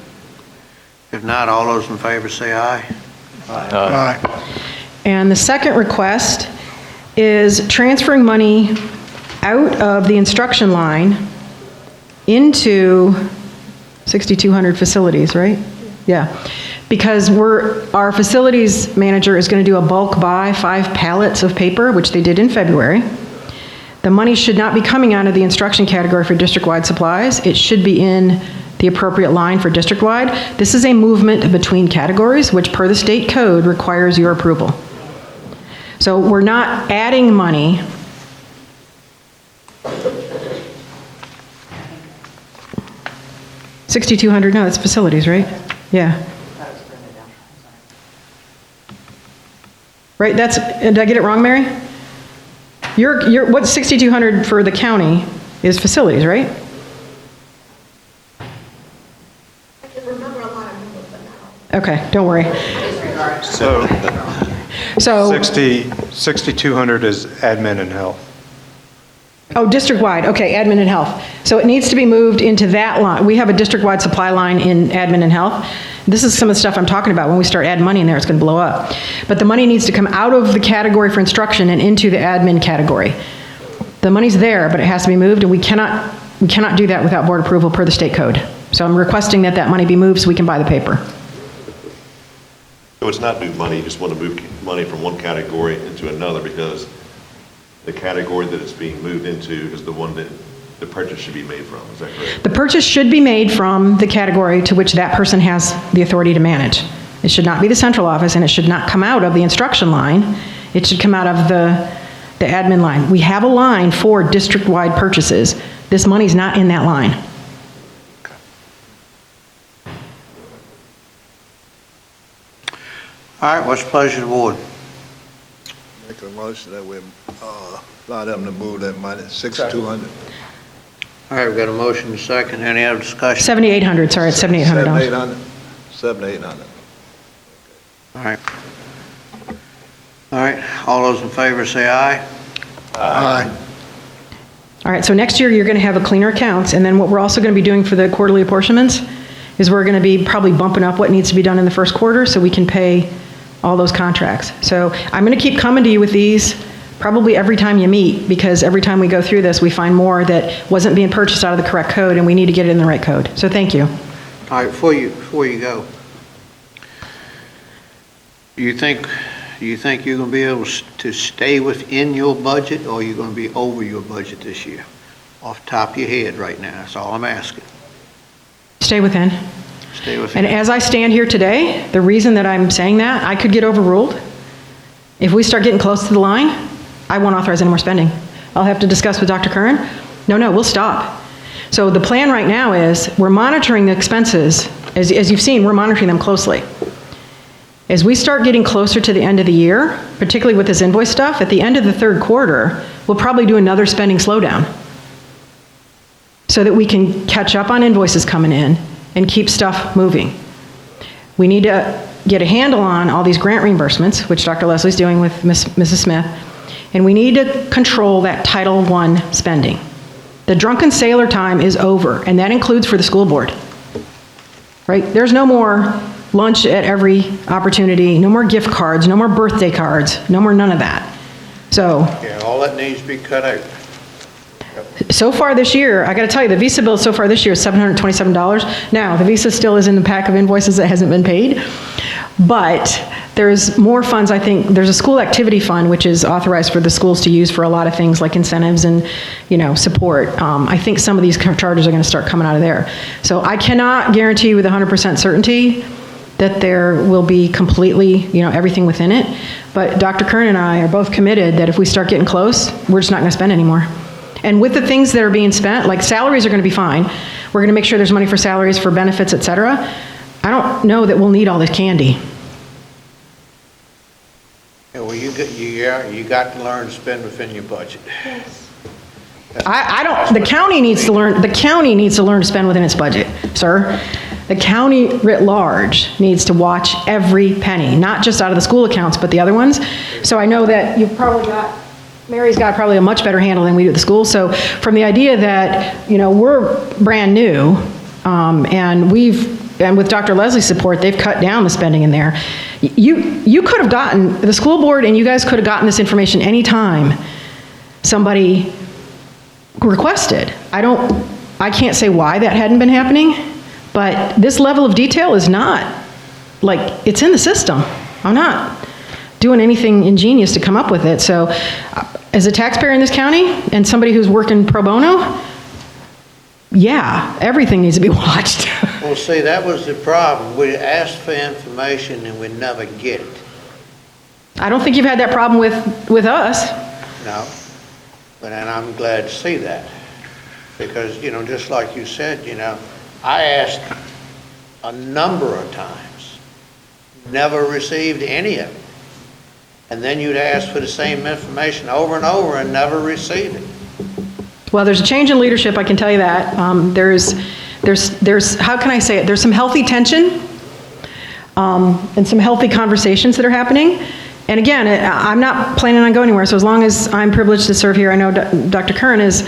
If not, all those in favor say aye. Aye. And the second request is transferring money out of the instruction line into 6,200 facilities, right? Yeah. Because our facilities manager is going to do a bulk buy, 5 pallets of paper, which they did in February. The money should not be coming out of the instruction category for district-wide supplies. It should be in the appropriate line for district-wide. This is a movement between categories, which per the state code requires your approval. So we're not adding money. $6,200, no, that's facilities, right? Yeah. Right, did I get it wrong, Mary? What's 6,200 for the county is facilities, right? I can remember a lot of numbers, but not all. Okay, don't worry. So, 6,200 is admin and health. oh, district-wide, okay, admin and health. So it needs to be moved into that line. We have a district-wide supply line in admin and health. This is some of the stuff I'm talking about. When we start adding money in there, it's going to blow up. But the money needs to come out of the category for instruction and into the admin category. The money's there, but it has to be moved, and we cannot do that without board approval per the state code. So I'm requesting that money be moved so we can buy the paper. So it's not new money, you just want to move money from one category into another because the category that it's being moved into is the one that the purchase should be made from, is that correct? The purchase should be made from the category to which that person has the authority to manage. It should not be the central office, and it should not come out of the instruction line. It should come out of the admin line. We have a line for district-wide purchases. This money's not in that line. All right, what's the pleasure of the board? Make a motion that we allow them to move that money, 6,200. All right, we've got a motion and a second. Any other discussion? 7,800, sorry, it's $7,800. 7,800. All right. All right, all those in favor say aye. Aye. All right, so next year, you're going to have a cleaner accounts, and then what we're also going to be doing for the quarterly apportionments is we're going to be probably bumping up what needs to be done in the first quarter so we can pay all those contracts. So I'm going to keep coming to you with these probably every time you meet, because every time we go through this, we find more that wasn't being purchased out of the correct code, and we need to get it in the right code. So thank you. All right, before you go, do you think you're going to be able to stay within your budget, or are you going to be over your budget this year? off the top of your head right now, that's all I'm asking. Stay within. Stay with And me. as I stand here today, the reason that I'm saying that, I could get overruled. If we start getting close to the line, I won't authorize any more spending. I'll have to discuss with Dr. Curran. No, we'll stop. So the plan right now is, we're monitoring the expenses. As you've seen, we're monitoring them closely. As we start getting closer to the end of the year, particularly with this invoice stuff, at the end of the third quarter, we'll probably do another spending slowdown so that we can catch up on invoices coming in and keep stuff moving. We need to get a handle on all these grant reimbursements, which Dr. Leslie's doing with Mrs. Smith, and we need to control that Title I spending. The drunken sailor time is over, and that includes for the school board. Right? There's no more lunch at every opportunity, no more gift cards, no more birthday cards, no more none of that. So, Yeah, all that needs to be cut out. so far this year, I gotta tell you, the Visa bill so far this year is $727. Now, the Visa still is in the pack of invoices that hasn't been paid, but there's more funds, I think. There's a school activity fund, which is authorized for the schools to use for a lot of things like incentives and, support. I think some of these charges are gonna start coming out of there. So I cannot guarantee with 100% certainty that there will be completely, everything within it. But Dr. Kern and I are both committed that if we start getting close, we're just not gonna spend anymore. And with the things that are being spent, like salaries are gonna be fine. We're gonna make sure there's money for salaries, for benefits, et cetera. I don't know that we'll need all this candy. Yeah, well, you got to learn to spend within your budget. The county needs to learn to spend within its budget, sir. The county writ large needs to watch every penny, not just out of the school accounts, but the other ones. So I know that Mary's got probably a much better handle than we do at the school. So from the idea that, we're brand new, and with Dr. Leslie's support, they've cut down the spending in there. You could have gotten, the school board and you guys could have gotten this information anytime somebody requested. I can't say why that hadn't been happening, but this level of detail is not, it's in the system. I'm not doing anything ingenious to come up with it. So as a taxpayer in this county and somebody who's working pro bono, yeah, everything needs to be watched. Well, see, that was the problem. We asked for information and we never get it. I don't think you've had that problem with us. No, and I'm glad to see that. Because, just like you said, I asked a number of times, never received any of it. And then you'd ask for the same information over and over and never receive it. Well, there's a change in leadership, I can tell you that. There's, how can I say it? There's some healthy tension and some healthy conversations that are happening. And again, I'm not planning on going anywhere, so as long as I'm privileged to serve here, I know Dr. Curran is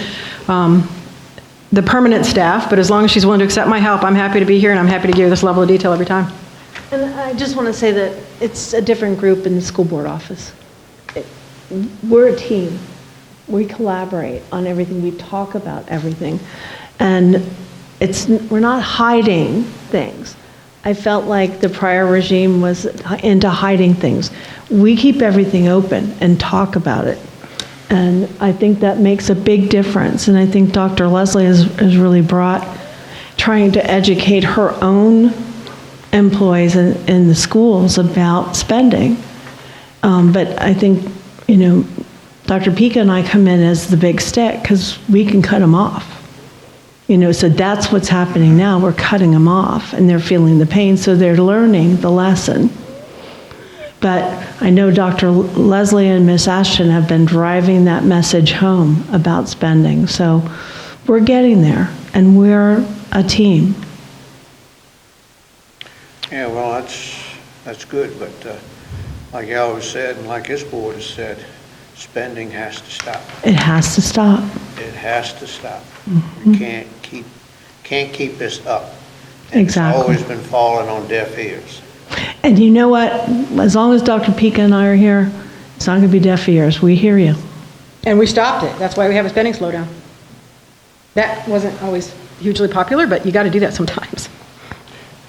the permanent staff, but as long as she's willing to accept my help, I'm happy to be here and I'm happy to give you this level of detail every time. And I just want to say that it's a different group in the school board office. We're a team. We collaborate on everything. We talk about everything. And we're not hiding things. I felt like the prior regime was into hiding things. We keep everything open and talk about it. And I think that makes a big difference. And I think Dr. Leslie has really brought trying to educate her own employees in the schools about spending. But I think, Dr. Pika and I come in as the big stick because we can cut them off. So that's what's happening now. We're cutting them off and they're feeling the pain, so they're learning the lesson. But I know Dr. Leslie and Miss Ashton have been driving that message home about spending. So we're getting there and we're a team. Yeah, well, that's good, but like I always said, and like this board has said, spending has to stop. It has to stop. It has to stop. Mm-hmm. We can't keep this up. And Exactly. It's always been falling on deaf ears. And you know what? As long as Dr. Pika and I are here, it's not going to be deaf ears. We hear you. And we stopped it. That's why we have a spending slowdown. That wasn't always hugely popular, but you got to do that sometimes.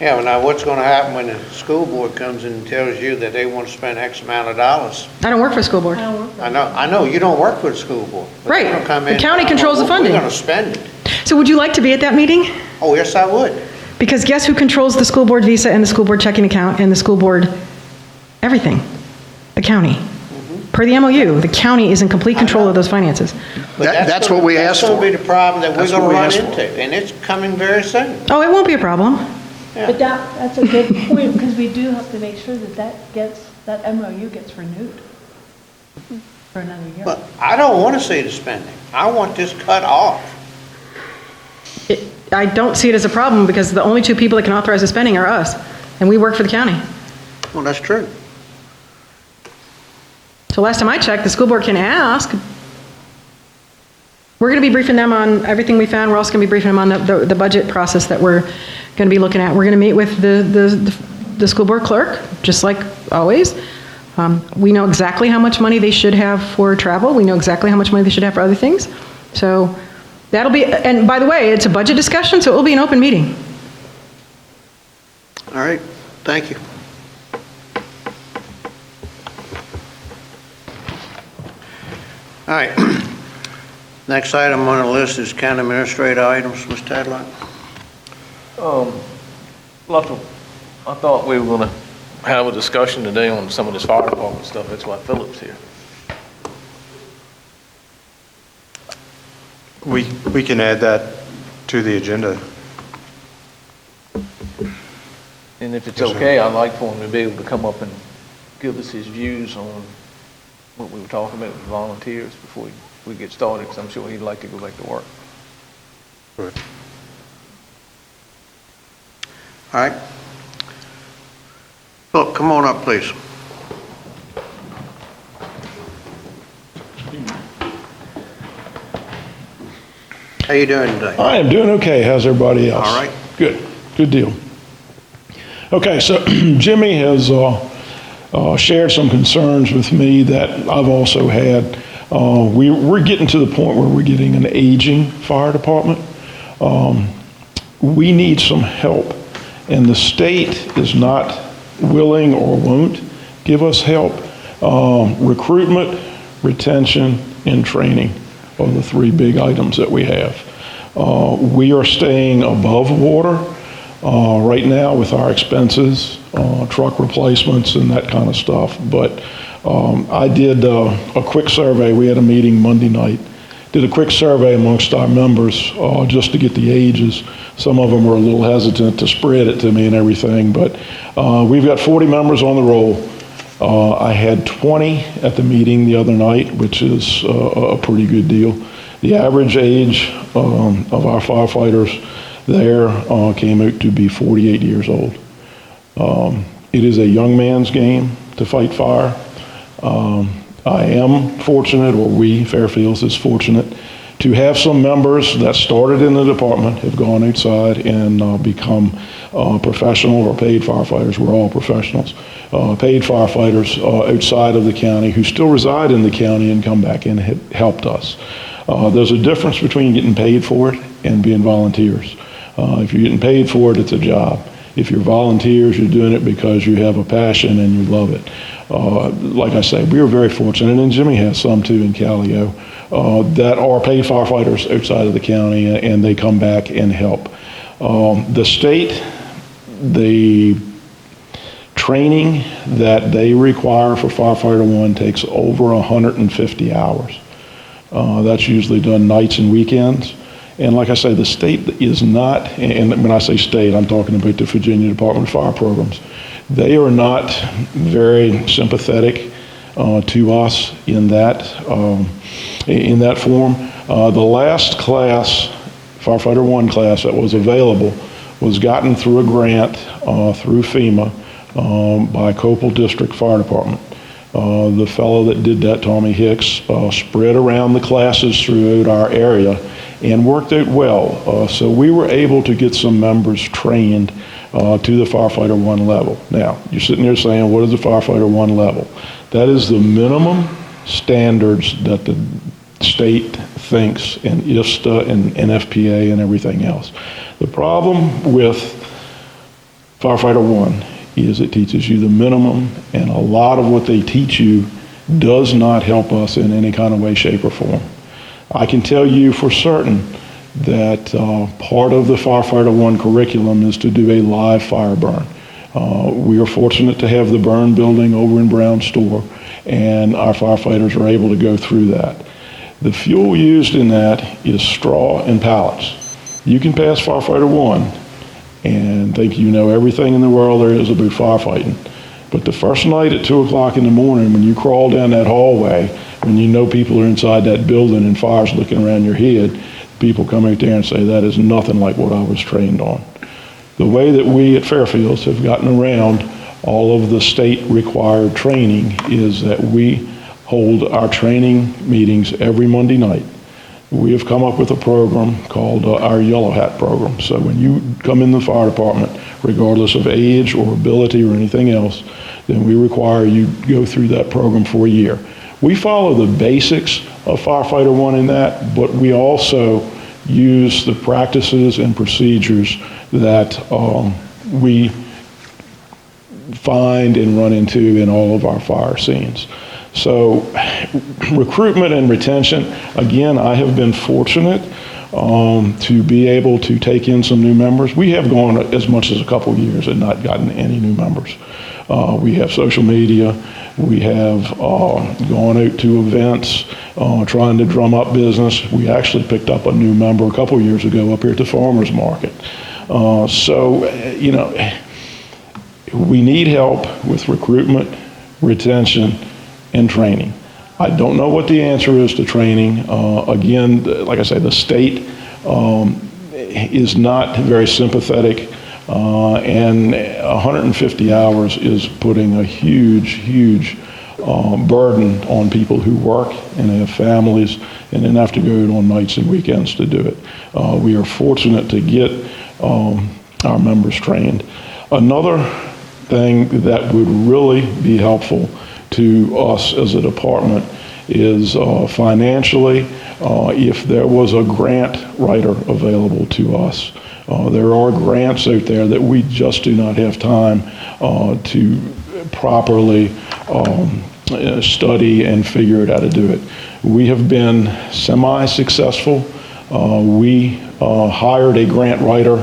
Yeah, well, now what's gonna happen when the school board comes in and tells you that they want to spend X amount of dollars? I don't work for the school board. I know, you don't work for the school board. but they're Right. gonna come The in, county controls the funding. We're gonna spend it. So would you like to be at that meeting? Oh, yes, I would. Because guess who controls the school board visa and the school board checking account and the school board, everything? The county. Per the MOU, the county is in complete control of those finances. But That's what we asked That's for. gonna be the problem that we're That's what gonna we run asked for. into, and it's coming very soon. Oh, it won't be a problem. But that's a good point, because we do have to make sure that MOU gets renewed for another year. But I don't wanna see the spending. I want this cut off. I don't see it as a problem because the only two people that can authorize the spending are us, and we work for the county. Well, that's true. So last time I checked, the school board can ask. We're going to be briefing them on everything we found. We're also going to be briefing them on the budget process that we're going to be looking at. We're going to meet with the school board clerk, just like always. We know exactly how much money they should have for travel. We know exactly how much money they should have for other things. So that'll be, and by the way, it's a budget discussion, so it will be an open meeting. All right, thank you. All right. Next item on the list is county administrator items, Mr. Tadlock. Luttrell, I thought we were gonna have a discussion today on some of this fire department stuff. That's why Philip's here. We can add that to the agenda. And if it's Yes, sir. okay, I'd like for him to be able to come up and give us his views on what we were talking about with volunteers before we get started, because I'm sure he'd like to go back to work. Good. All right. Philip, come on up, please. How you doing today? I am doing okay. How's everybody else? All right. Good. Good deal. Okay, so Jimmy has shared some concerns with me that I've also had. We're getting to the point where we're getting an aging fire department. We need some help, and the state is not willing or won't give us help. Recruitment, retention, and training are the three big items that we have. We are staying above water right now with our expenses, truck replacements and that kind of stuff. But I did a quick survey. We had a meeting Monday night. Did a quick survey amongst our members just to get the ages. Some of them were a little hesitant to spread it to me and everything, but we've got 40 members on the roll. I had 20 at the meeting the other night, which is a pretty good deal. The average age of our firefighters there came out to be 48 years old. It is a young man's game to fight fire. I am fortunate, or we, Fairfields, is fortunate to have some members that started in the department, have gone outside and become professional or paid firefighters. We're all professionals. Paid firefighters outside of the county who still reside in the county and come back and have helped us. There's a difference between getting paid for it and being volunteers. If you're getting paid for it, it's a job. If you're volunteers, you're doing it because you have a passion and you love it. Like I say, we are very fortunate, and Jimmy has some too in Callio, that are paid firefighters outside of the county, and they come back and help. The state, the training that they require for firefighter one takes over 150 hours. That's usually done nights and weekends. And like I say, the state is not, and when I say state, I'm talking about the Virginia Department of Fire Programs. They are not very sympathetic to us in that form. The last class, Firefighter 1 class that was available, was gotten through a grant through FEMA by Copel District Fire Department. The fellow that did that, Tommy Hicks, spread around the classes throughout our area and worked out well. So we were able to get some members trained to the Firefighter 1 level. Now, you're sitting there saying, what is the Firefighter 1 level? That is the minimum standards that the state thinks, and IFSTA and NFPA and everything else. The problem with Firefighter 1 is it teaches you the minimum, and a lot of what they teach you does not help us in any kind of way, shape, or form. I can tell you for certain that part of the Firefighter 1 curriculum is to do a live fire burn. We are fortunate to have the burn building over in Brown Store, and our firefighters are able to go through that. The fuel used in that is straw and pallets. You can pass Firefighter 1 and think you know everything in the world there is about firefighting. But the first night at 2 o'clock in the morning, when you crawl down that hallway, when you know people are inside that building and fire's looking around your head, people come out there and say, that is nothing like what I was trained on. The way that we at Fairfields have gotten around all of the state required training is that we hold our training meetings every Monday night. We have come up with a program called our Yellow Hat program. So when you come in the fire department, regardless of age or ability or anything else, then we require you go through that program for a year. We follow the basics of Firefighter 1 in that, but we also use the practices and procedures that we find and run into in all of our fire scenes. So recruitment and retention, again, I have been fortunate to be able to take in some new members. We have gone as much as a couple of years and not gotten any new members. We have social media. We have gone out to events, trying to drum up business. We actually picked up a new member a couple of years ago up here at the farmers market. So, you know, we need help with recruitment, retention, and training. I don't know what the answer is to training. Again, like I say, the state is not very sympathetic, and 150 hours is putting a huge burden on people who work and have families and then have to go on nights and weekends to do it. We are fortunate to get our members trained. Another thing that would really be helpful to us as a department is financially, if there was a grant writer available to us. There are grants out there that we just do not have time to properly study and figure out how to do it. We have been semi-successful. We hired a grant writer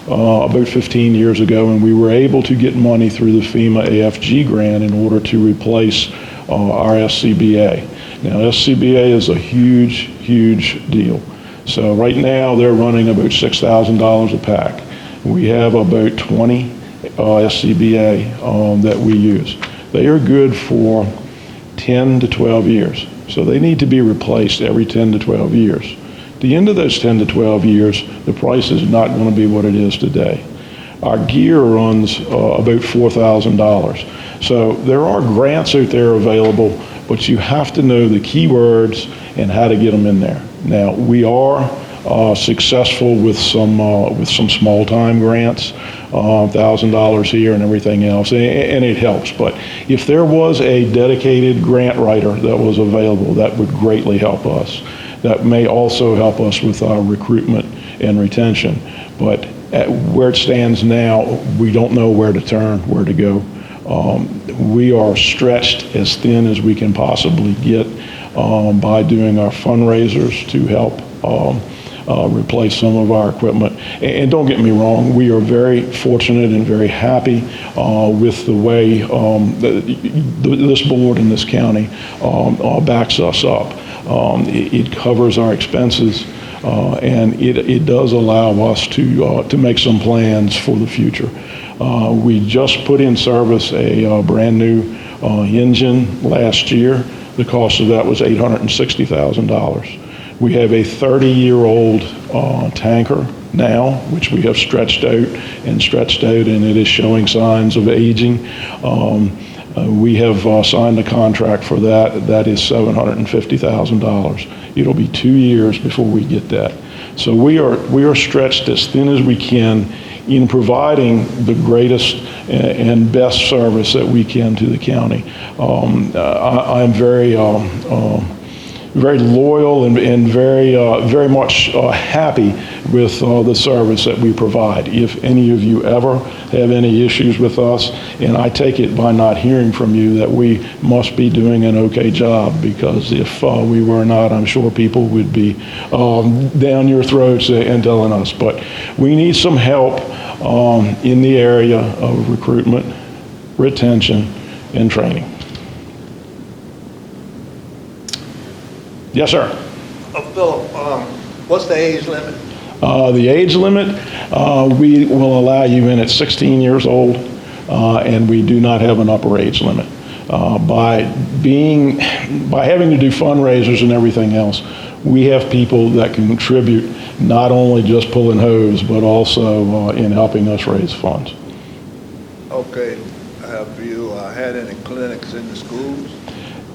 about 15 years ago, and we were able to get money through the FEMA AFG grant in order to replace our SCBA. Now, SCBA is a huge deal. So right now, they're running about $6,000 a pack. We have about 20 SCBA that we use. They are good for 10 to 12 years. So they need to be replaced every 10 to 12 years. At the end of those 10 to 12 years, the price is not going to be what it is today. Our gear runs about $4,000. So there are grants out there available, but you have to know the keywords and how to get them in there. Now, we are successful with some small-time grants, $1,000 here and everything else, and it helps. But if there was a dedicated grant writer that was available, that would greatly help us. That may also help us with our recruitment and retention. But where it stands now, we don't know where to turn, where to go. We are stretched as thin as we can possibly get by doing our fundraisers to help replace some of our equipment. And don't get me wrong, we are very fortunate and very happy with the way this board in this county backs us up. It covers our expenses, and it does allow us to make some plans for the future. We just put in service a brand new engine last year. The cost of that was $860,000. We have a 30-year-old tanker now, which we have stretched out, and it is showing signs of aging. We have signed a contract for that. That is $750,000. It'll be 2 years before we get that. So we are stretched as thin as we can in providing the greatest and best service that we can to the county. I'm very very loyal and very much happy with the service that we provide. If any of you ever have any issues with us, and I take it by not hearing from you that we must be doing an okay job, because if we were not, I'm sure people would be down your throats and telling us. But we need some help in the area of recruitment, retention, and training. Yes, sir. Philip, what's the age limit? The age limit, we will allow you in at 16 years old, and we do not have an upper age limit. By having to do fundraisers and everything else, we have people that can contribute, not only just pulling hose, but also in helping us raise funds. Okay. Have you had any clinics in the schools?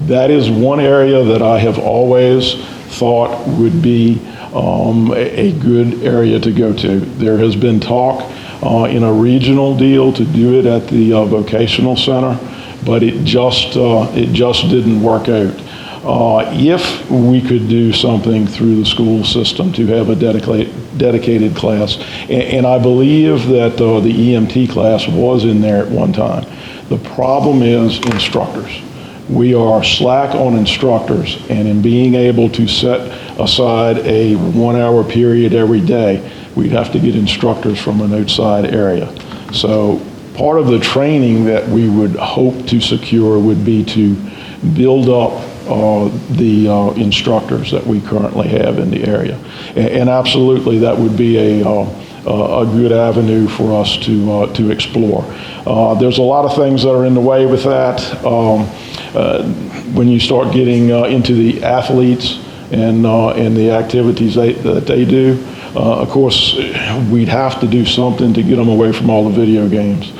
That is one area that I have always thought would be a good area to go to. There has been talk in a regional deal to do it at the vocational center, but it just didn't work out. If we could do something through the school system to have a dedicated class, and I believe that the EMT class was in there at one time. The problem is instructors. We are slack on instructors, and in being able to set aside a 1 hour period every day, we'd have to get instructors from an outside area. So part of the training that we would hope to secure would be to build up the instructors that we currently have in the area. And absolutely, that would be a good avenue for us to explore. There's a lot of things that are in the way with that. When you start getting into the athletes and the activities that they do, of course, we'd have to do something to get them away from all the video games.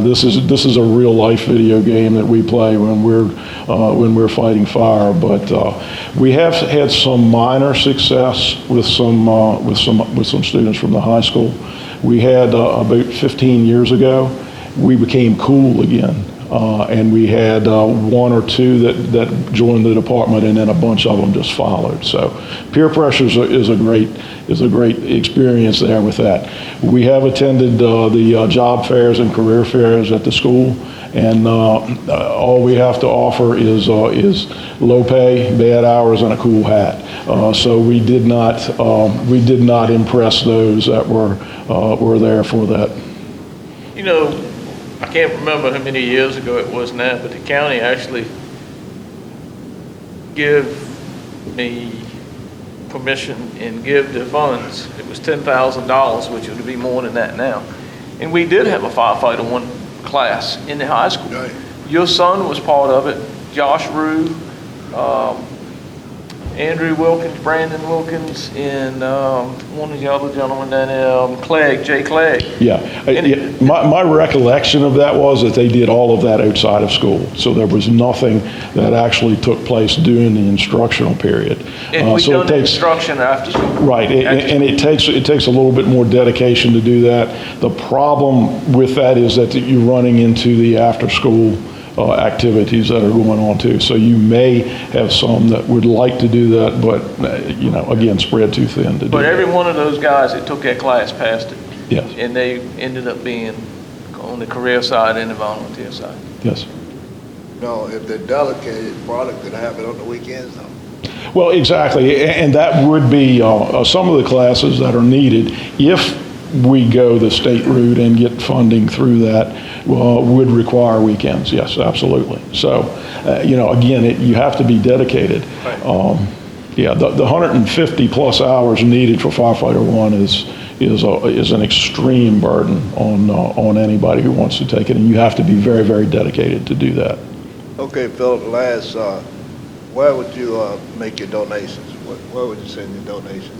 This is a real life video game that we play when we're fighting fire. But we have had some minor success with some students from the high school. We had about 15 years ago, we became cool again. And we had one or two that joined the department, and then a bunch of them just followed. So peer pressure is a great experience there with that. We have attended the job fairs and career fairs at the school, and all we have to offer is low pay, bad hours, and a cool hat. So we did not impress those that were there for that. You know, I can't remember how many years ago it was now, but the county actually give me permission and give the funds. It was $10,000, which would be more than that now. And we did have a firefighter one class in the high school. Right. Your son was part of it, Josh Rue, Andrew Wilkins, Brandon Wilkins, and one of the other gentlemen, Jay Clegg. Yeah. My recollection of that was that they did all of that outside of school. So there was nothing that actually took place during the instructional period. And we done the instruction after school. Right, and it takes a little bit more dedication to do that. The problem with that is that you're running into the after-school activities that are going on too. So you may have some that would like to do that, but again, spread too thin to do that. But every one of those guys that took that class passed it. Yes. And they ended up being on the career side and the volunteer side. Yes. No, if they're delegated, probably could have it on the weekends though. Well, exactly, and that would be some of the classes that are needed if we go the state route and get funding through that. Would require weekends, yes, absolutely. So, again, you have to be dedicated. Right. The 150 plus hours needed for firefighter one is an extreme burden on anybody who wants to take it, and you have to be very, very dedicated to do that. Okay, Philip, last, where would you make your donations? Where would you send your donations?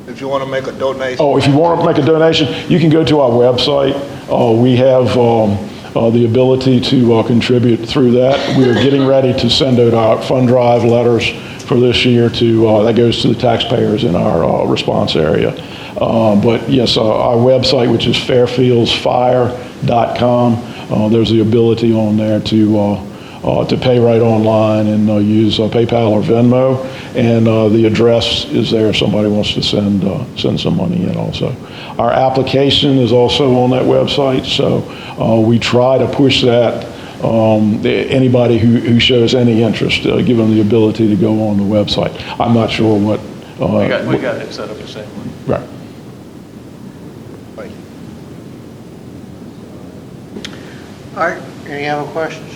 If you want to make a donation. Oh, if you want to make a donation, you can go to our website. We have the ability to contribute through that. We are getting ready to send out our fund drive letters for this year that goes to the taxpayers in our response area. But yes, our website, which is fairfieldsfire.com, there's the ability on there to to pay right online and use PayPal or Venmo, and the address is there if somebody wants to send some money in also. Our application is also on that website, so we try to push that. Anybody who shows any interest, give them the ability to go on the website. I'm not sure what. We got it set up the same way. Right. Thank you. All right, any other questions?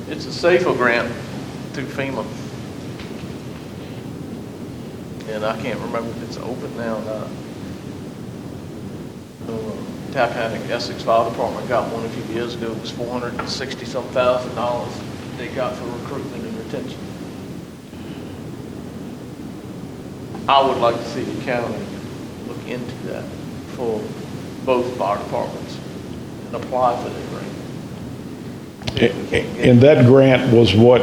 It's a SAFER grant through FEMA. And I can't remember if it's open now or not. Tappahannock Essex Fire Department got one a few years ago. It was $460-some thousand they got for recruitment and retention. I would like to see the county look into that for both fire departments and apply for the grant. And that grant was what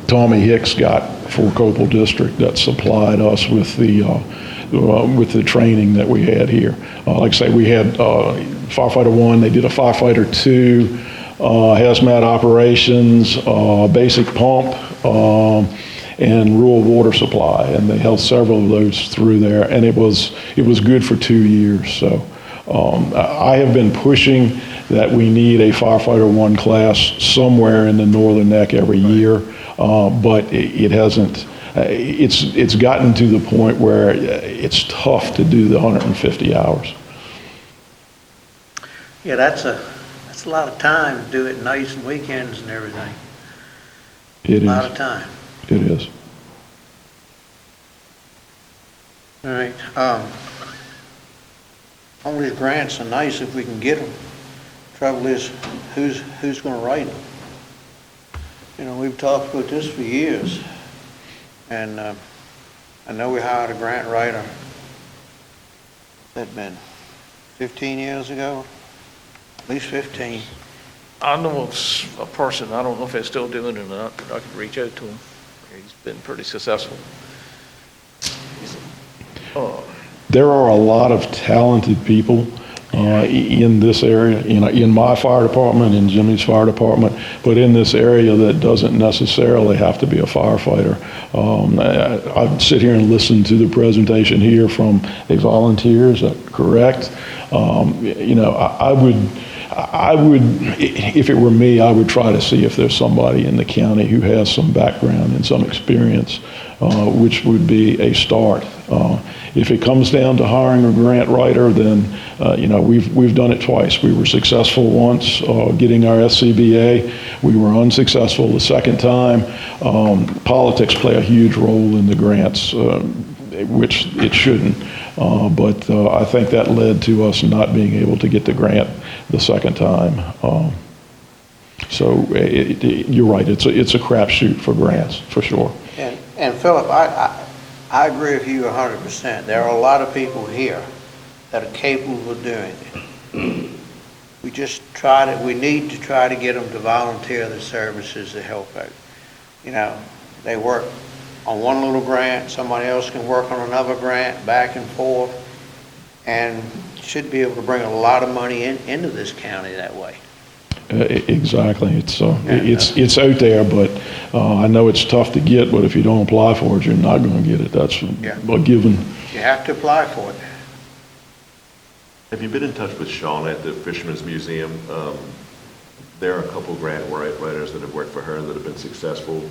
Tommy Hicks got for Copel District that supplied us with the training that we had here. Like I say, we had firefighter 1, they did a firefighter 2, hazmat operations, basic pump, and rural water supply, and they held several of those through there, and it was good for 2 years. So I have been pushing that we need a firefighter 1 class somewhere in the northern neck every year, but it hasn't. It's gotten to the point where it's tough to do the 150 hours. Yeah, that's a lot of time to do it nights and weekends and everything. It A lot is. of time. It is. All right, all these grants are nice if we can get them. Trouble is, who's gonna write them? You know, we've talked about this for years, and I know we hired a grant writer, that'd been 15 years ago, at least 15. I know of a person, I don't know if they're still doing it or not, but I could reach out to him. He's been pretty successful. There are a lot of talented people in this area, in my fire department, in Jimmy's fire department, but in this area that doesn't necessarily have to be a firefighter. I sit here and listen to the presentation here from a volunteer, is that correct? I would, if it were me, I would try to see if there's somebody in the county who has some background and some experience, which would be a start. If it comes down to hiring a grant writer, then, we've done it twice. We were successful once getting our SCBA. We were unsuccessful the second time. Politics play a huge role in the grants, which it shouldn't. But I think that led to us not being able to get the grant the second time. So you're right, it's a crapshoot for grants, for sure. And Philip, I agree with you 100%. There are a lot of people here that are capable of doing it. We need to try to get them to volunteer their services to help out. They work on one little grant, somebody else can work on another grant, back and forth, and should be able to bring a lot of money into this county that way. Exactly. It's out there, but I know it's tough to get, but if you don't apply for it, you're not going to get it. That's a given. You have to apply for it. Have you been in touch with Sean at the Fisherman's Museum? There are a couple grant writers that have worked for her that have been successful.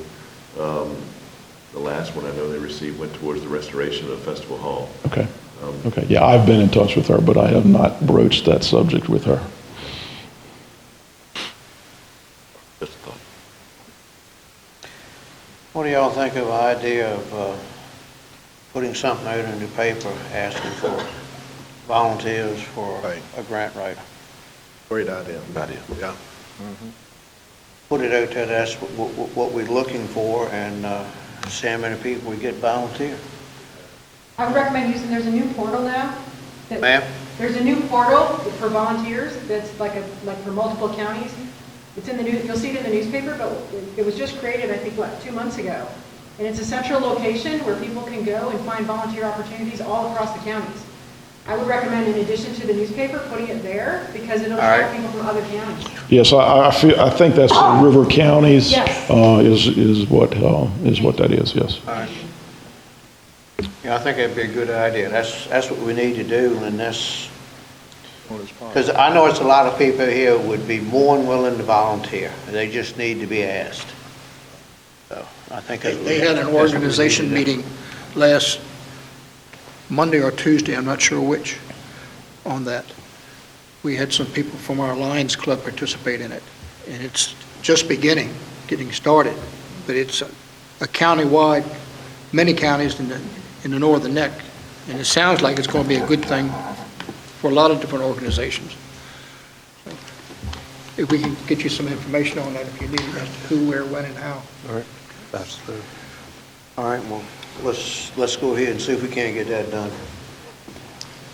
The last one I know they received went towards the restoration of the festival hall. Okay. Okay. Yeah, I've been in touch with her, but I have not broached that subject with her. Just a thought. What do y'all think of the idea of putting something out in the paper asking for volunteers for a grant writer? Great idea. Good idea. Yeah. Put it out there, that's what we're looking for, and see how many people we get volunteer. I would recommend there's a new portal now. Ma'am? There's a new portal for volunteers that's like for multiple counties. It's in the news, you'll see it in the newspaper, but it was just created, I think, 2 months ago. And it's a central location where people can go and find volunteer opportunities all across the counties. I would recommend, in addition to the newspaper, putting it there, because it'll All right. attract people from other counties. Yes, I think that's the river counties, Yes. is what that is, yes. All right. Yeah, I think that'd be a good idea. That's what we need to do, and that's, because I know it's a lot of people here would be more than willing to volunteer. They just need to be asked. So I think They had an organization meeting last Monday or Tuesday, I'm not sure which, on that. We had some people from our Lions Club participate in it, and it's just getting started, but it's a countywide, many counties in the northern neck, and it sounds like it's going to be a good thing for a lot of different organizations. So, if we can get you some information on that, if you need it, as to who, where, when, and how. All right, that's the, All right, well, let's go ahead and see if we can't get that done.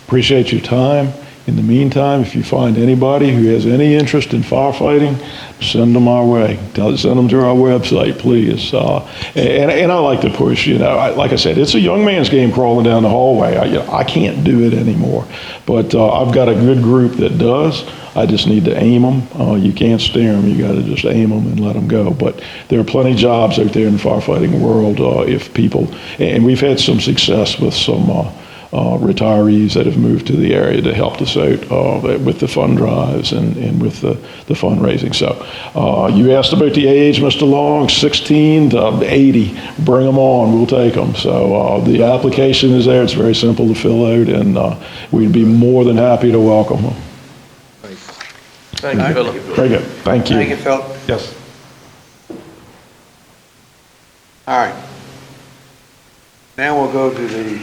Appreciate your time. In the meantime, if you find anybody who has any interest in firefighting, send them our way. Send them to our website, please. And I like to push, like I said, it's a young man's game crawling down the hallway. I can't do it anymore. But I've got a good group that does. I just need to aim them. You can't steer them. You got to just aim them and let them go. But there are plenty of jobs out there in the firefighting world if people, and we've had some success with some retirees that have moved to the area to help us out with the fund drives and with the fundraising. So you asked about the age, Mr. Long, 16 to 80. Bring them on. We'll take them. So the application is there. It's very simple to fill out, and we'd be more than happy to welcome them. Thank you, Philip. Very good. Thank you. Thank you, Phil. Yes. All right. Now we'll go to the,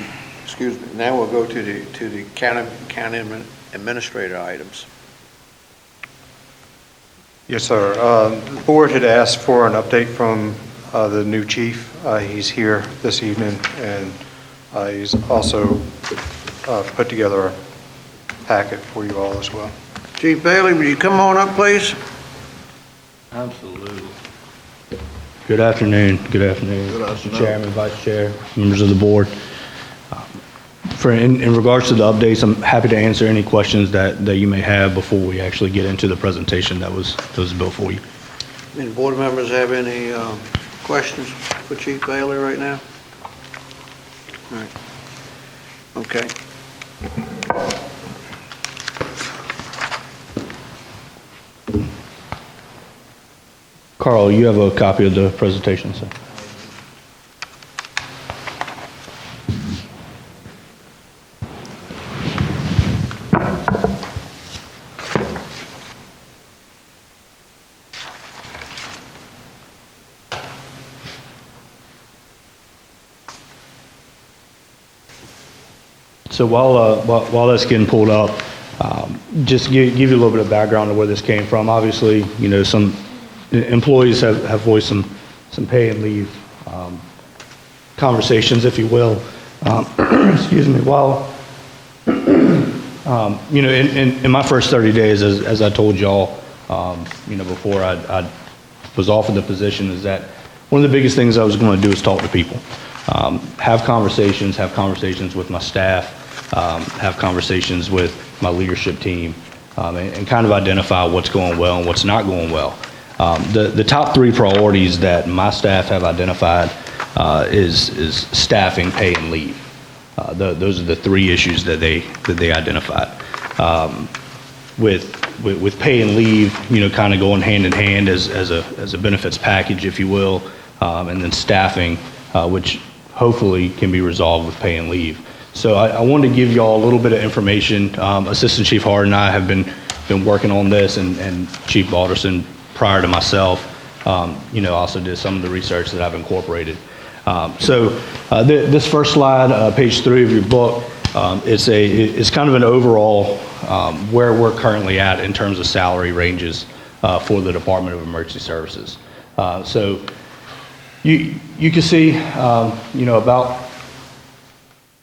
now we'll go to the county administrator items. yes, sir. The board had asked for an update from the new chief. He's here this evening, and he's also put together a packet for you all as well. Chief Bailey, would you come on up, please? Absolutely. Good afternoon. Good afternoon, Mr. Chairman, Vice Chair, members of the board. In regards to the updates, I'm happy to answer any questions that you may have before we actually get into the presentation that was built for you. Any board members have any questions for Chief Bailey right now? All right. Okay. Carl, you have a copy of the presentation, sir? So while that's getting pulled up, just give you a little bit of background on where this came from. Obviously, some employees have voiced some pay and leave conversations, if you will. Excuse me. While in my first 30 days, as I told y'all, before I was offered the position, is that one of the biggest things I was going to do is talk to people, have conversations with my staff, have conversations with my leadership team, and kind of identify what's going well and what's not going well. The top three priorities that my staff have identified is staffing, pay, and leave. Those are the three issues that they identified. With pay and leave, kind of going hand in hand as a benefits package, if you will, and then staffing, which hopefully can be resolved with pay and leave. So I wanted to give you all a little bit of information. Assistant Chief Hart and I have been working on this, and Chief Balderson prior to myself, also did some of the research that I've incorporated. This first slide, page 3 of your book, it's kind of an overall where we're currently at in terms of salary ranges for the Department of Emergency Services. So you can see,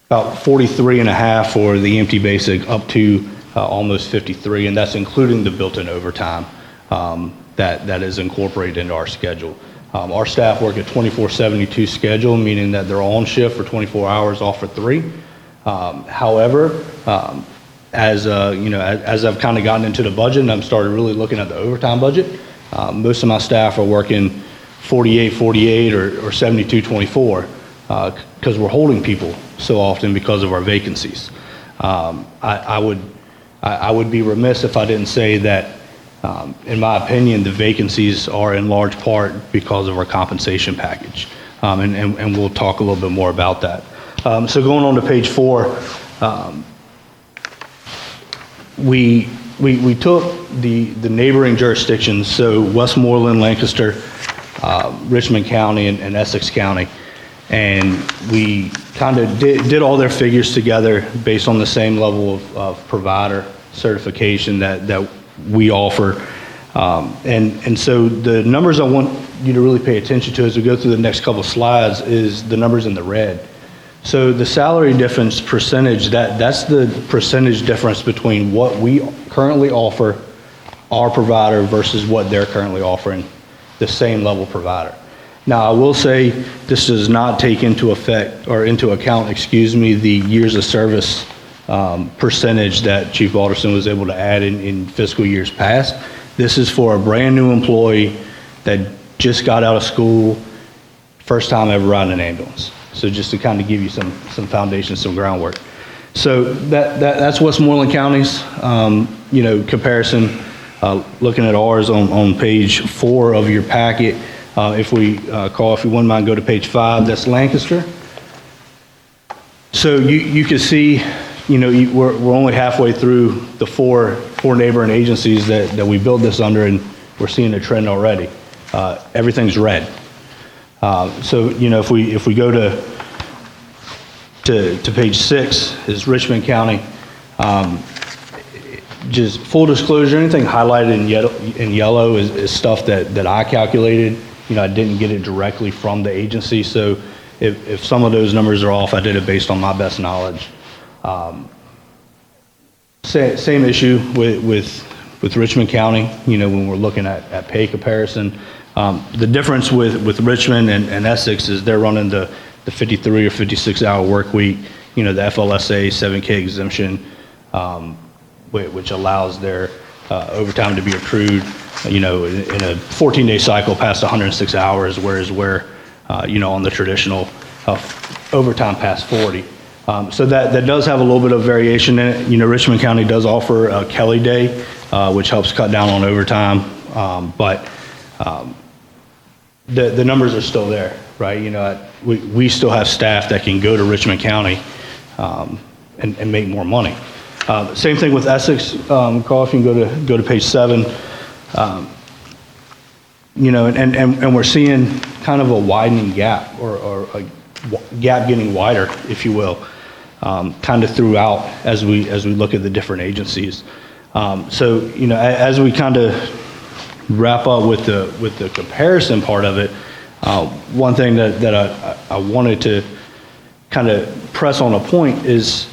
about 43 and a half for the empty basic, up to almost 53, and that's including the built-in overtime that is incorporated into our schedule. Our staff work a 24/72 schedule, meaning that they're on shift for 24 hours, off for 3. However, as I've kind of gotten into the budget and I've started really looking at the overtime budget, most of my staff are working 48 or 72-24 because we're holding people so often because of our vacancies. I would be remiss if I didn't say that, in my opinion, the vacancies are in large part because of our compensation package. And we'll talk a little bit more about that. So going on to page 4, we took the neighboring jurisdictions, so Westmoreland, Lancaster, Richmond County, and Essex County, and we kind of did all their figures together based on the same level of provider certification that we offer. And so the numbers I want you to really pay attention to as we go through the next couple of slides is the numbers in the red. So the salary difference percentage, that's the percentage difference between what we currently offer our provider versus what they're currently offering the same level provider. Now, I will say this does not take into account, the years of service percentage that Chief Alderson was able to add in fiscal years past. This is for a brand new employee that just got out of school, first time ever riding an ambulance. So just to kind of give you some foundation, some groundwork. So that's Westmoreland County's, comparison. Looking at ours on page 4 of your packet. If we if you wouldn't mind, go to page 5. That's Lancaster. So you can see, we're only halfway through the four neighboring agencies that we built this under, and we're seeing a trend already. Everything's red. So if we go to page 6 is Richmond County. Just full disclosure, anything highlighted in yellow is stuff that I calculated. I didn't get it directly from the agency, so if some of those numbers are off, I did it based on my best knowledge. Same issue with Richmond County, when we're looking at pay comparison. The difference with Richmond and Essex is they're running the 53 or 56 hour work week, the FLSA 7K exemption, which allows their overtime to be accrued, in a 14-day cycle past 106 hours, whereas we're, on the traditional overtime past 40. So that does have a little bit of variation in it. Richmond County does offer a Kelly Day, which helps cut down on overtime, but the numbers are still there, right? We still have staff that can go to Richmond County and make more money. Same thing with Essex. Carl, if you can go to page 7. And we're seeing kind of a widening gap, or a gap getting wider, if you will, kind of throughout as we look at the different agencies. So as we kind of wrap up with the comparison part of it, one thing that I wanted to kind of press on a point is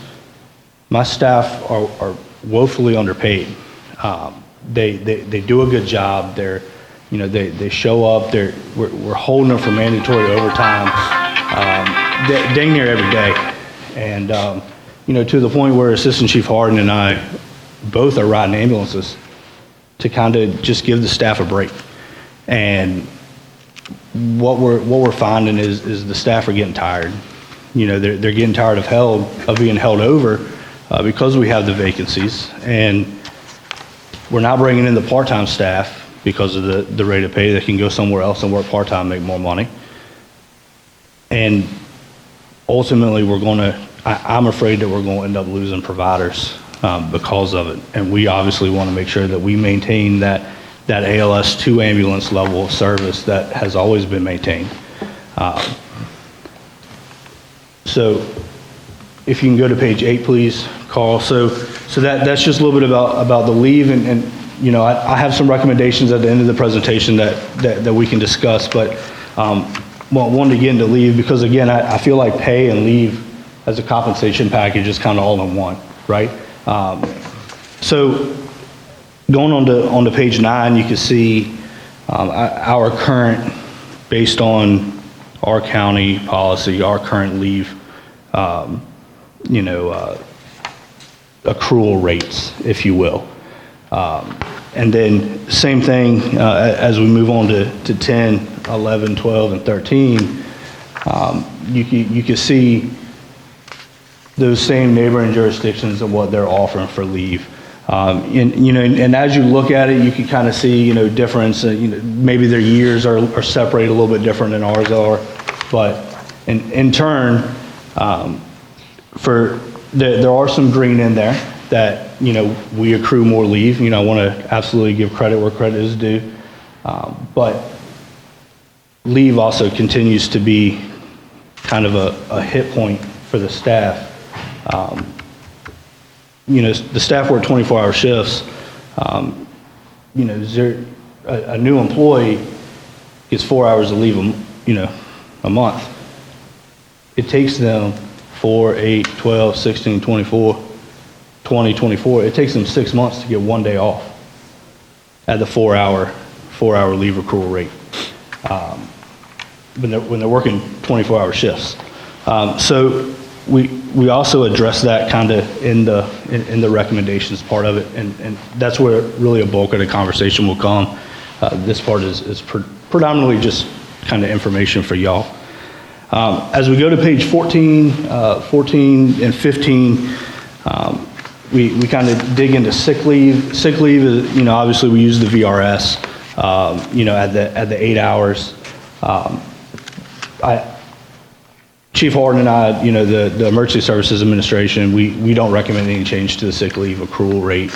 my staff are woefully underpaid. They do a good job. They show up. We're holding them for mandatory overtime dang near every day. And to the point where Assistant Chief Harden and I both are riding ambulances to kind of just give the staff a break. And what we're finding is the staff are getting tired. They're getting tired of being held over because we have the vacancies, and we're not bringing in the part-time staff because of the rate of pay. They can go somewhere else and work part-time, make more money. And ultimately, I'm afraid that we're going to end up losing providers because of it. And we obviously want to make sure that we maintain that ALS 2 ambulance level of service that has always been maintained. So if you can go to page 8, please, Carl. So that's just a little bit about the leave, and I have some recommendations at the end of the presentation that we can discuss, but wanted to get into leave because, again, I feel like pay and leave as a compensation package is kind of all in one, right? So going on to page 9, you can see our current, based on our county policy, our current leave accrual rates, if you will. And then same thing as we move on to 10, 11, 12, and 13, you can see those same neighboring jurisdictions and what they're offering for leave. And as you look at it, you can kind of see, difference. Maybe their years are separated a little bit different than ours are, but in turn, there are some green in there that we accrue more leave. I want to absolutely give credit where credit is due, but leave also continues to be kind of a hit point for the staff. The staff work 24-hour shifts. A new employee gets 4 hours of leave, a month. It takes them 4, 8, 12, 16, 24, 20, 24. It takes them 6 months to get 1 day off at the 4 hour leave accrual rate when they're working 24-hour shifts. So we also address that kind of in the recommendations part of it, and that's where really a bulk of the conversation will come. This part is predominantly just kind of information for y'all. As we go to page 14 and 15, we kind of dig into sick leave. Sick leave is, obviously we use the VRS, at the 8 hours. Chief Harden and I, the Emergency Services Administration, we don't recommend any change to the sick leave accrual rate.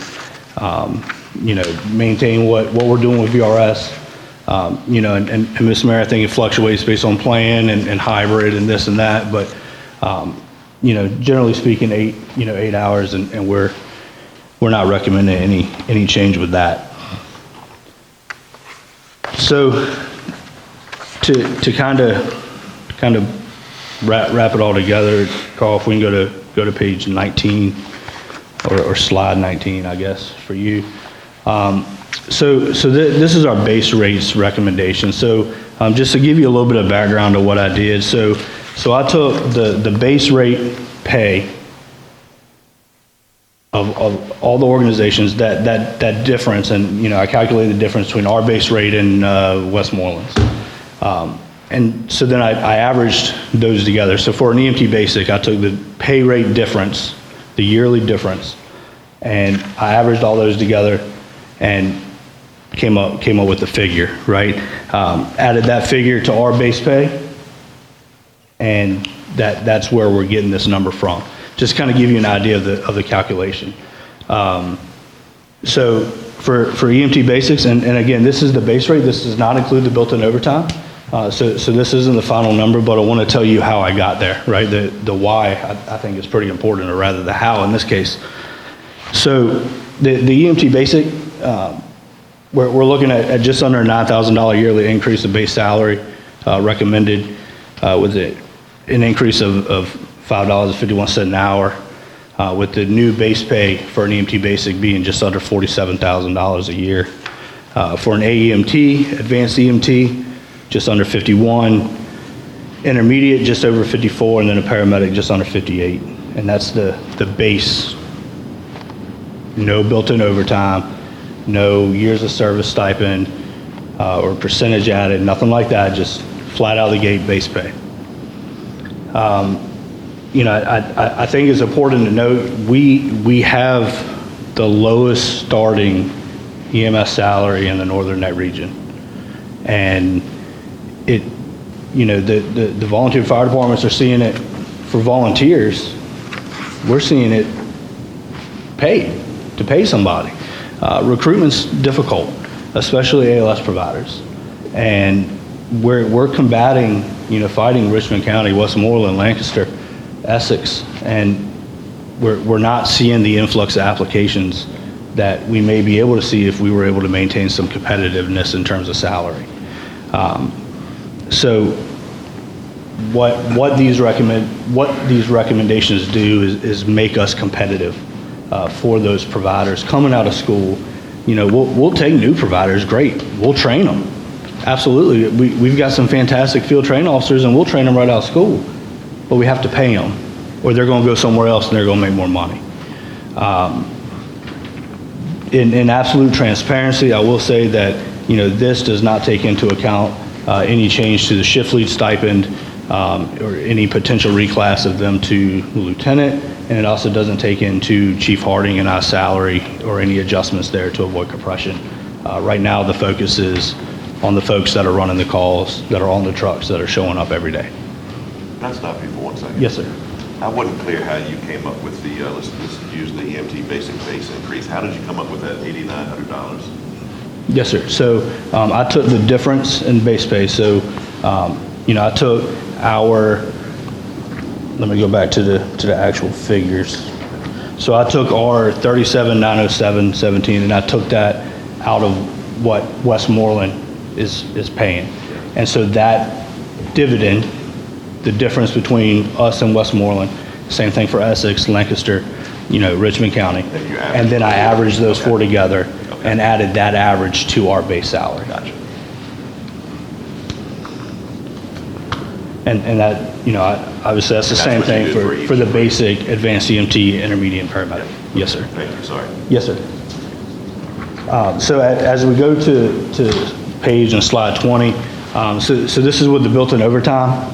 Maintain what we're doing with VRS. And Ms. Mayor, I think it fluctuates based on plan and hybrid and this and that, but, generally speaking, 8 hours, and we're not recommending any change with that. So to kind of wrap it all together, Carl, if we can go to page 19 or slide 19, I guess, for you. This is our base rates recommendation. So just to give you a little bit of background of what I did. So I took the base rate pay of all the organizations, that difference, and I calculated the difference between our base rate and Westmoreland's. And so then I averaged those together. So for an EMT basic, I took the pay rate difference, the yearly difference, and I averaged all those together and came up with the figure, right? Added that figure to our base pay, and that's where we're getting this number from. Just kind of give you an idea of the calculation. So for EMT basics, and again, this is the base rate. This does not include the built-in overtime. So this isn't the final number, but I want to tell you how I got there, right? The why I think is pretty important, or rather the how in this case. So the EMT basic, we're looking at just under a $9,000 yearly increase of base salary, recommended with an increase of $5.51 an hour, with the new base pay for an EMT basic being just under $47,000 a year. For an AEMT, advanced EMT, just under 51, intermediate just over 54, and then a paramedic just under 58. And that's the base. No built-in overtime, no years of service stipend or percentage added, nothing like that, just flat out the gate base pay. I think it's important to note we have the lowest starting EMS salary in the Northern Net region. And the volunteer fire departments are seeing it for volunteers. We're seeing it paid, to pay somebody. Recruitment's difficult, especially ALS providers. And we're combating, fighting Richmond County, Westmoreland, Lancaster, Essex, and we're not seeing the influx of applications that we may be able to see if we were able to maintain some competitiveness in terms of salary. So what these recommendations do is make us competitive for those providers coming out of school. We'll take new providers, great. We'll train them. Absolutely. We've got some fantastic field training officers, and we'll train them right out of school, but we have to pay them. or they're going to go somewhere else and they're going to make more money. In absolute transparency, I will say that, this does not take into account any change to the shift lead stipend or any potential reclass of them to lieutenant, and it also doesn't take into Chief Harding and I's salary or any adjustments there to avoid compression. Right now, the focus is on the folks that are running the calls, that are on the trucks, that are showing up every day. Can I stop you for 1 second? Yes, sir. I wasn't clear how you came up with the, let's use the EMT basic base increase. How did you come up with that $8,900? Yes, sir. So I took the difference in base pay. So, I took let me go back to the actual figures. So I took our 37,907.17 and I took that out of what Westmoreland is paying. And so that dividend, the difference between us and Westmoreland, same thing for Essex, Lancaster, Richmond County. And then I averaged those four together and added that average to our base salary. Gotcha. And that, obviously that's the same what you thing did for each for the group. basic, advanced EMT, intermediate, and paramedic. Yes, sir. Thank you, sorry. Yes, sir. So as we go to page and slide 20, so this is with the built-in overtime.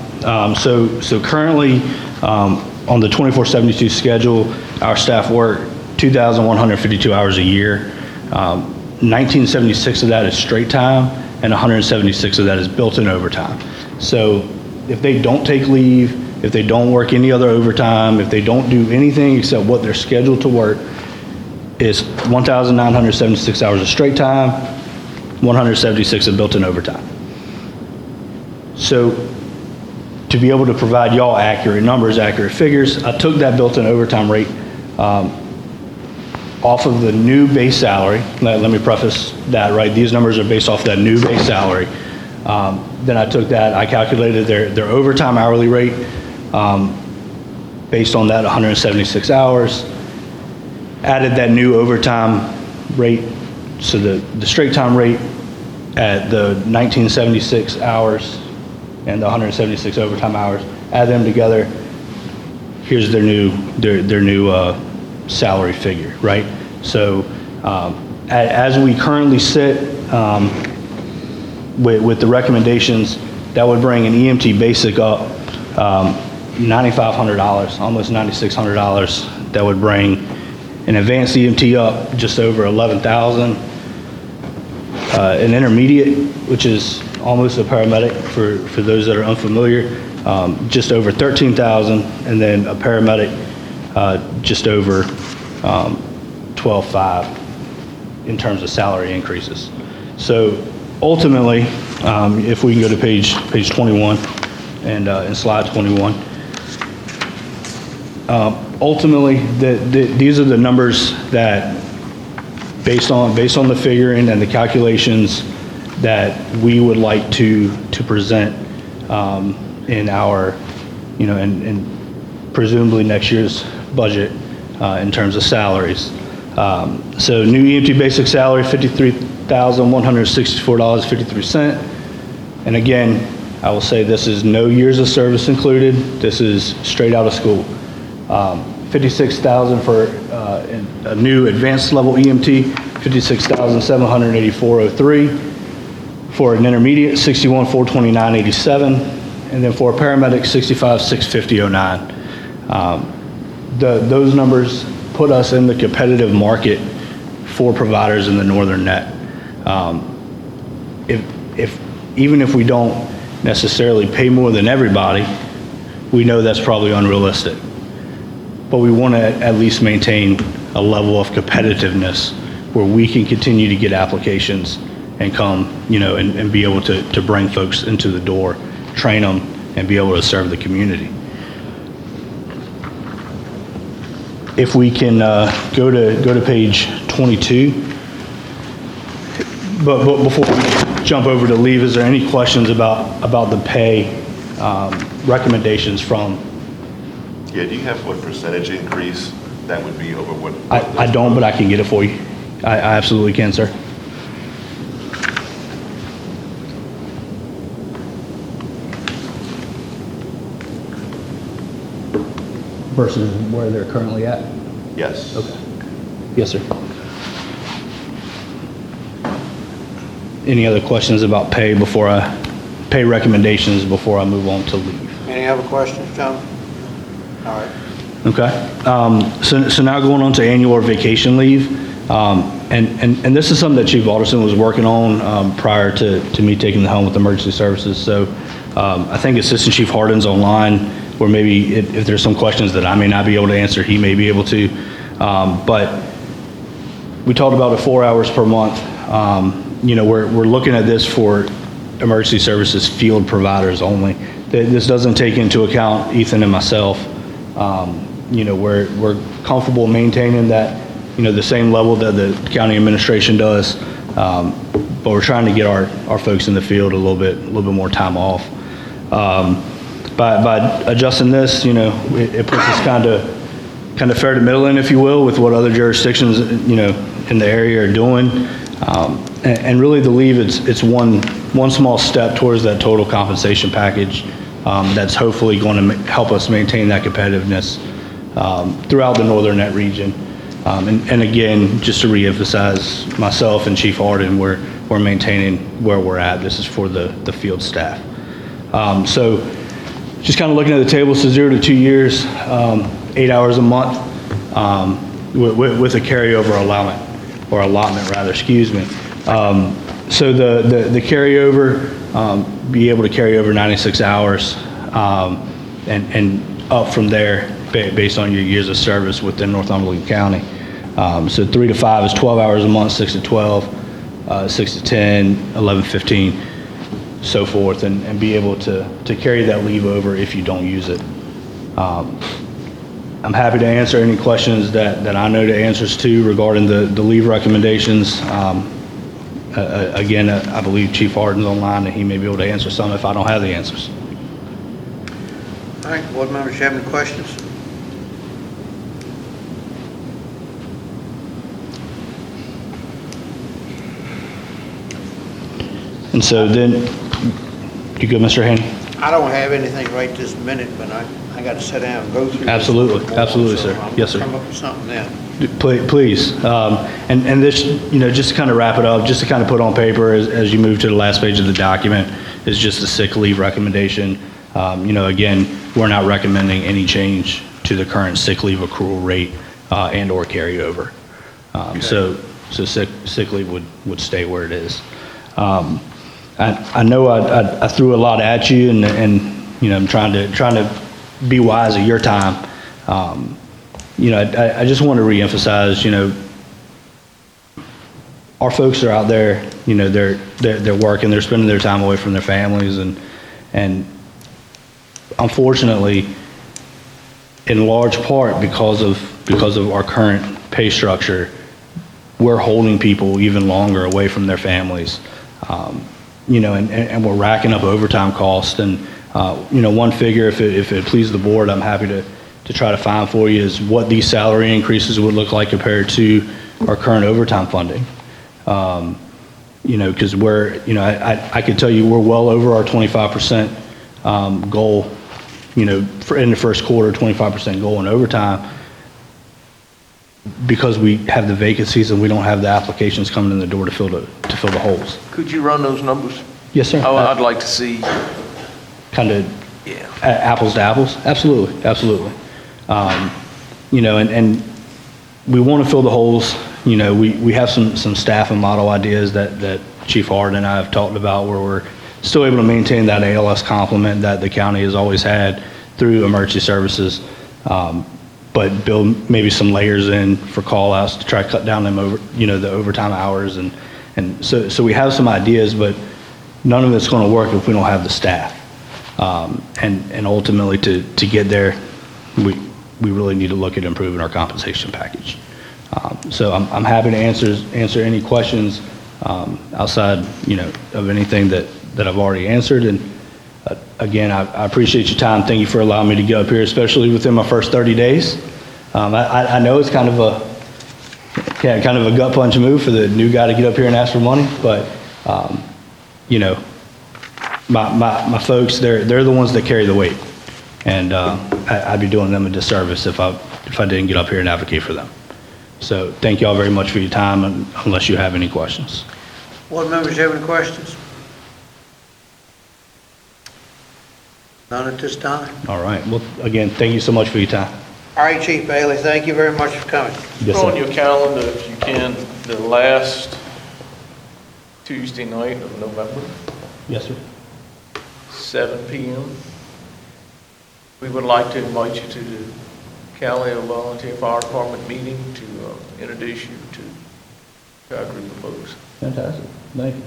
So currently, on the 24/72 schedule, our staff work 2,152 hours a year. 1976 of that is straight time, and 176 of that is built-in overtime. So if they don't take leave, if they don't work any other overtime, if they don't do anything except what they're scheduled to work, it's 1,976 hours of straight time, 176 of built-in overtime. So to be able to provide y'all accurate numbers, accurate figures, I took that built-in overtime rate off of the new base salary. Let me preface that, right? These numbers are based off that new base salary. Then I took that, I calculated their overtime hourly rate based on that 176 hours, added that new overtime rate, so the straight time rate at the 1976 hours and the 176 overtime hours, add them together, here's their new salary figure, right? So as we currently sit with the recommendations, that would bring an EMT basic up $9,500, almost $9,600. That would bring an advanced EMT up just over $11,000. An intermediate, which is almost a paramedic for those that are unfamiliar, just over $13,000, and then a paramedic just over $12,500 in terms of salary increases. So ultimately, if we can go to page 21 and slide 21, ultimately these are the numbers that based on the figuring and the calculations that we would like to present in our, and presumably next year's budget in terms of salaries. So new EMT basic salary, $53,164.53. And again, I will say this is no years of service included. This is straight out of school. $56,000 for a new advanced level EMT, $56,784.03. For an intermediate, $61,429.87. And then for a paramedic, $65,650.09. Those numbers put us in the competitive market for providers in the Northern Net. Even if we don't necessarily pay more than everybody, we know that's probably unrealistic. But we want to at least maintain a level of competitiveness where we can continue to get applications and come, and be able to bring folks into the door, train them, and be able to serve the community. If we can go to page 22. But before we jump over to leave, is there any questions about the pay recommendations from? Yeah, do you have what percentage increase that would be over what? I don't, but I can get it for you. I absolutely can, sir. versus where they're currently at? Yes. Okay. Yes, sir. Any other questions about pay recommendations before I move on to leave? Any other questions, John? All right. Okay. So now going on to annual or vacation leave. And this is something that Chief Alderson was working on prior to me taking the helm with emergency services. So I think Assistant Chief Hardin's online, or maybe if there's some questions that I may not be able to answer, he may be able to. But we talked about it 4 hours per month. We're looking at this for emergency services field providers only. This doesn't take into account Ethan and myself. We're comfortable maintaining that, the same level that the county administration does, but we're trying to get our folks in the field a little bit more time off. By adjusting this, it puts us kind of fair to middle in, if you will, with what other jurisdictions, in the area are doing. And really the leave, it's one small step towards that total compensation package that's hopefully going to help us maintain that competitiveness throughout the Northern Net region. And again, just to reemphasize, myself and Chief Hardin, we're maintaining where we're at. This is for the field staff. So just kind of looking at the table, so 0 to 2 years, 8 hours a month with a carryover allotment rather, excuse me. So the carryover, be able to carry over 96 hours and up from there based on your years of service within Northumberland County. So 3 to 5 is 12 hours a month, 6 to 12, 6 to 10, 11, 15, so forth, and be able to carry that leave over if you don't use it. I'm happy to answer any questions that I know the answers to regarding the leave recommendations. Again, I believe Chief Hardin's online and he may be able to answer some if I don't have the answers. All right, board members, you have any questions? And so then, you good, Mr. Haney? I don't have anything right this minute, but I got to sit down and go through this. Absolutely, more, absolutely, so sir. I'm Yes, sir. Come up with something then. Please. And this, just to kind of wrap it up, just to kind of put on paper as you move to the last page of the document, is just a sick leave recommendation. Again, we're not recommending any change to the current sick leave accrual rate and or carryover. So sick leave would stay where it is. I know I threw a lot at you, and I'm trying to be wise of your time. I just want to reemphasize, our folks are out there, they're working, they're spending their time away from their families, and unfortunately, in large part because of our current pay structure, we're holding people even longer away from their families. And we're racking up overtime costs. And, one figure, if it pleases the board, I'm happy to try to find for you, is what these salary increases would look like compared to our current overtime funding. Because I could tell you we're well over our 25% goal, in the first quarter, 25% goal in overtime, because we have the vacancies and we don't have the applications coming in the door to fill the holes. Could you run those numbers? Yes, sir. I'd like to see. Kind of Yeah. apples to apples? Absolutely. And we want to fill the holes. We have some staff and model ideas that Chief Hardin and I have talked about, where we're still able to maintain that ALS complement that the county has always had through emergency services, but build maybe some layers in for call outs to try to cut down them over, the overtime hours. And so we have some ideas, but none of it's going to work if we don't have the staff. And ultimately to get there, we really need to look at improving our compensation package. So I'm happy to answer any questions outside, of anything that I've already answered. And again, I appreciate your time. Thank you for allowing me to get up here, especially within my first 30 days. I know it's kind of a gut punch move for the new guy to get up here and ask for money, but my folks, they're the ones that carry the weight. And I'd be doing them a disservice if I didn't get up here and advocate for them. So thank you all very much for your time, unless you have any questions. Board members have any questions? None at this time? All right. Well, again, thank you so much for your time. All right, Chief Bailey, thank you very much for coming. Yes, Put on sir. your calendar, if you can, the last Tuesday night of November, Yes, sir. 7 p.m. We would like to invite you to the Callao Volunteer Fire Department meeting to introduce you to our group of folks. Fantastic. Thank you.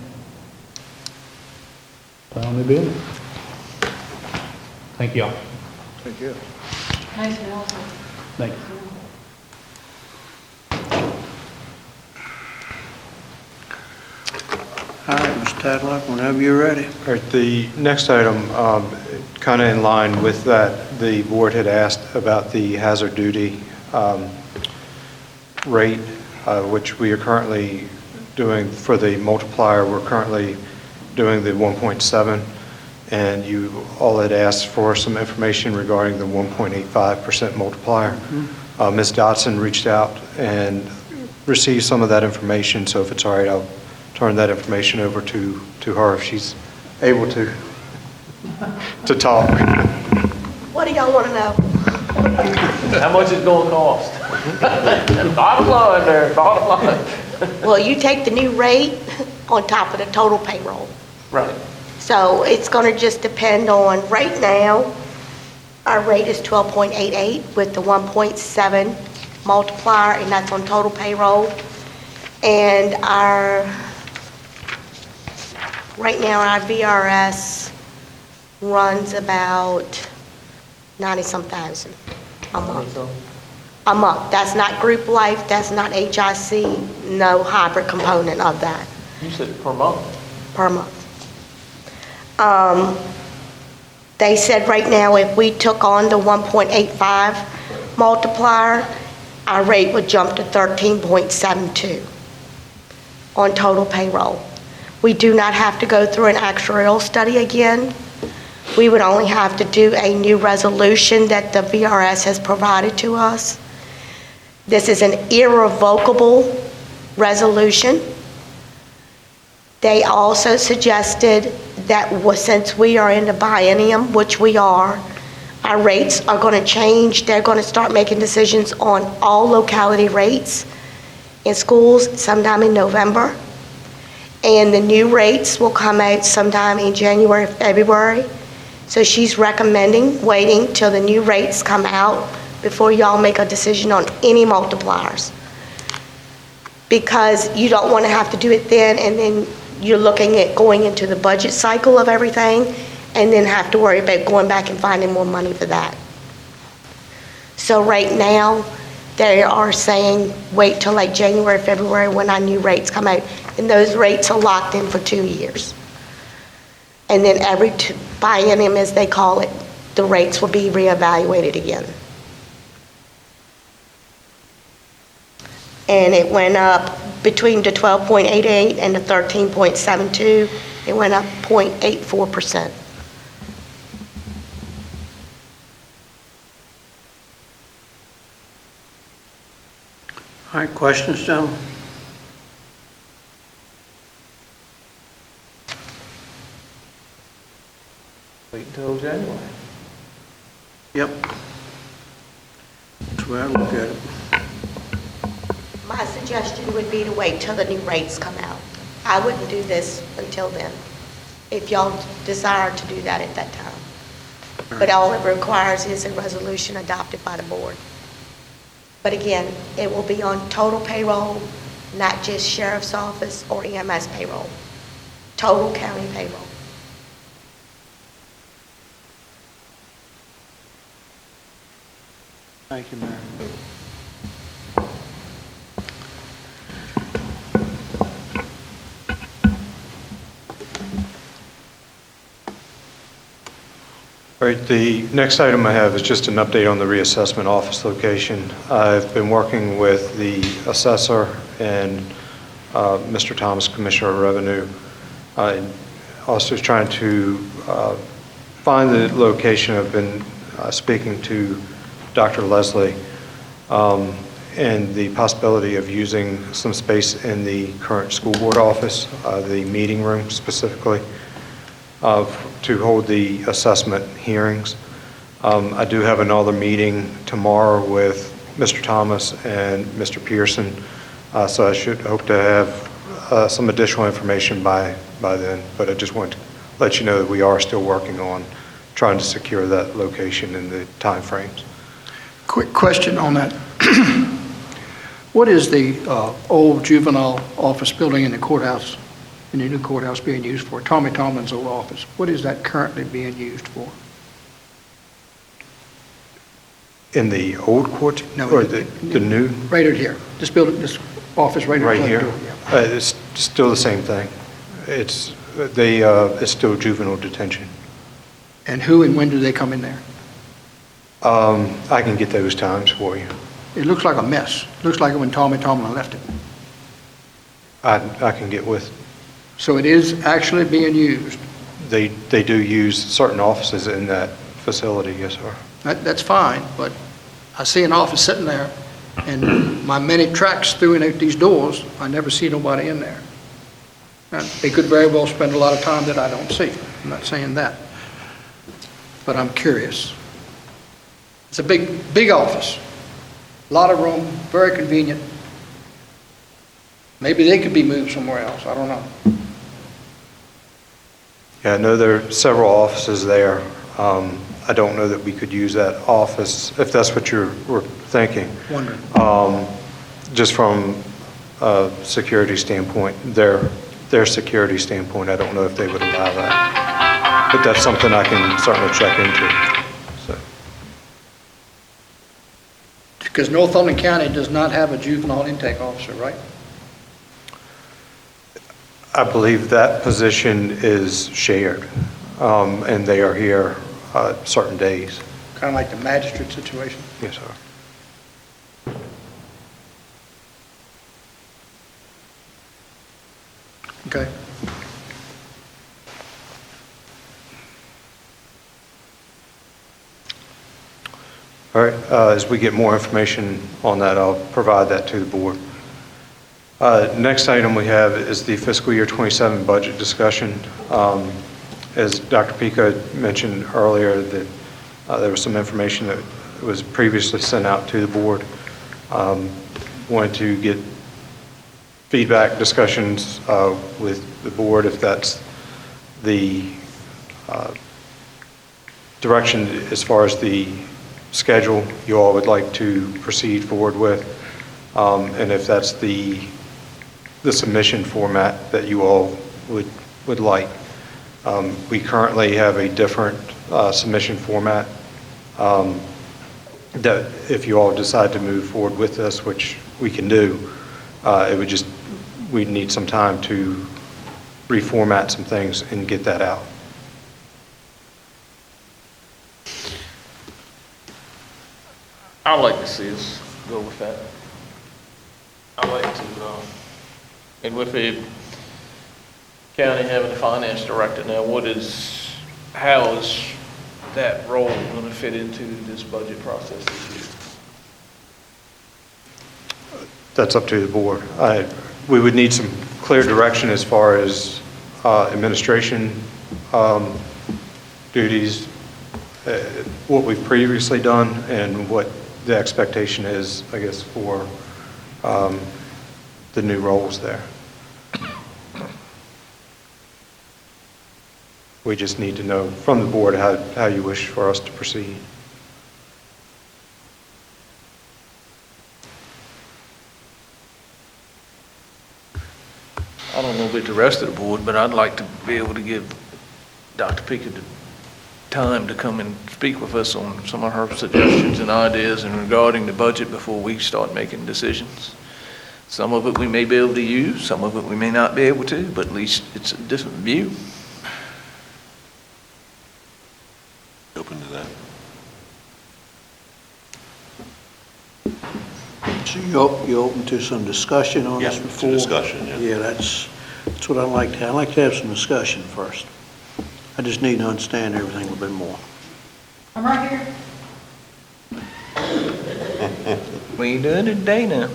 Plan on me being there. Thank you all. Thank you. Thank you. All right, Mr. Tadlock, whenever you're ready. All right, the next item, kind of in line with that, the board had asked about the hazard duty rate, which we are currently doing for the multiplier. We're currently doing the 1.7, and you all had asked for some information regarding the 1.85% multiplier. Ms. Dotson reached out and received some of that information, so if it's all right, I'll turn that information over to her if she's able to talk. What do y'all want to know? How much is going to cost? Bottom line there, bottom line. Well, you take the new rate on top of the total payroll. Right. So it's going to just depend on, right now, our rate is 12.88 with the 1.7 multiplier, and that's on total payroll. And right now, our VRS runs about 90-some thousand a month. A month. That's not group life, that's not HIC, no hybrid component of that You said per month? per month. They said right now, if we took on the 1.85 multiplier, our rate would jump to 13.72 on total payroll. We do not have to go through an actuarial study again. We would only have to do a new resolution that the VRS has provided to us. This is an irrevocable resolution. They also suggested that since we are in the biennium, which we are, our rates are going to change. They're going to start making decisions on all locality rates in schools sometime in November. And the new rates will come out sometime in January, February. So she's recommending waiting till the new rates come out before y'all make a decision on any multipliers. Because you don't want to have to do it then, and then you're looking at going into the budget cycle of everything, and then have to worry about going back and finding more money for that. So right now, they are saying wait till like January, February when our new rates come out, and those rates are locked in for 2 years. And then every biennium, as they call it, the rates will be reevaluated again. And it went up between the 12.88 and the 13.72, it went up 0.84%. All right, questions, gentlemen? Wait until January. Yep. That's where I look at it. My suggestion would be to wait till the new rates come out. I wouldn't do this until then, if y'all desire to do that at that time. But all it requires is a resolution adopted by the board. But again, it will be on total payroll, not just sheriff's office or EMS payroll. Total county payroll. Thank you, Mayor. All right, the next item I have is just an update on the reassessment office location. I've been working with the assessor and Mr. Thomas, Commissioner of Revenue, also trying to find the location. I've been speaking to Dr. Leslie, and the possibility of using some space in the current school board office, the meeting room specifically, to hold the assessment hearings. I do have another meeting tomorrow with Mr. Thomas and Mr. Pearson, so I should hope to have some additional information by then, but I just want to let you know that we are still working on trying to secure that location and the timeframes. Quick question on that. What is the old juvenile office building in the courthouse, in the new courthouse being used for? Tommy Tomlin's old office. What is that currently being used for? In the old court, No, or the new? Right out here. This building, this office right Right out here? Yeah. It's still the same thing. It's still juvenile detention. And who and when do they come in there? I can get those times for you. It looks like a mess. It looks like when Tommy Tomlin left it. I can get with, So it is actually being used. they do use certain offices in that facility, yes, sir. That's fine, but I see an office sitting there, and my many tracks through and out these doors, I never see nobody in there. And they could very well spend a lot of time that I don't see. I'm not saying that. But I'm curious. It's a big office. A lot of room, very convenient. Maybe they could be moved somewhere else, I don't know. Yeah, I know there are several offices there. I don't know that we could use that office, if that's what you were thinking. Wondering. Just from a security standpoint, their security standpoint, I don't know if they would allow that. But that's something I can certainly check into. So, Because Northumberland County does not have a juvenile intake officer, right? I believe that position is shared, and they are here certain days. Kind of like the magistrate situation. Yes, sir. Okay. All right, as we get more information on that, I'll provide that to the board. Next item we have is the fiscal year 27 budget discussion. As Dr. Pico mentioned earlier, that there was some information that was previously sent out to the board. Wanted to get feedback, discussions with the board, if that's the direction as far as the schedule you all would like to proceed forward with, and if that's the submission format that you all would like. We currently have a different submission format that if you all decide to move forward with this, which we can do, we'd need some time to reformat some things and get that out. I'd like to see us go with that. I'd like to, and with the county having a finance director now, how is that role going to fit into this budget process this year? That's up to the board. We would need some clear direction as far as administration duties, what we've previously done, and what the expectation is, I guess, for the new roles there. We just need to know from the board how you wish for us to proceed. I don't know about the rest of the board, but I'd like to be able to give Dr. Pickett the time to come and speak with us on some of her suggestions and ideas and regarding the budget before we start making decisions. Some of it we may be able to use, some of it we may not be able to, but at least it's a different view. Open to that. So you're open to some discussion on this Yeah, before? to discussion, yeah. Yeah, that's what I'd like to have. I'd like to have some discussion first. I just need to understand everything a little bit more. I'm right here. We ain't doing it today now.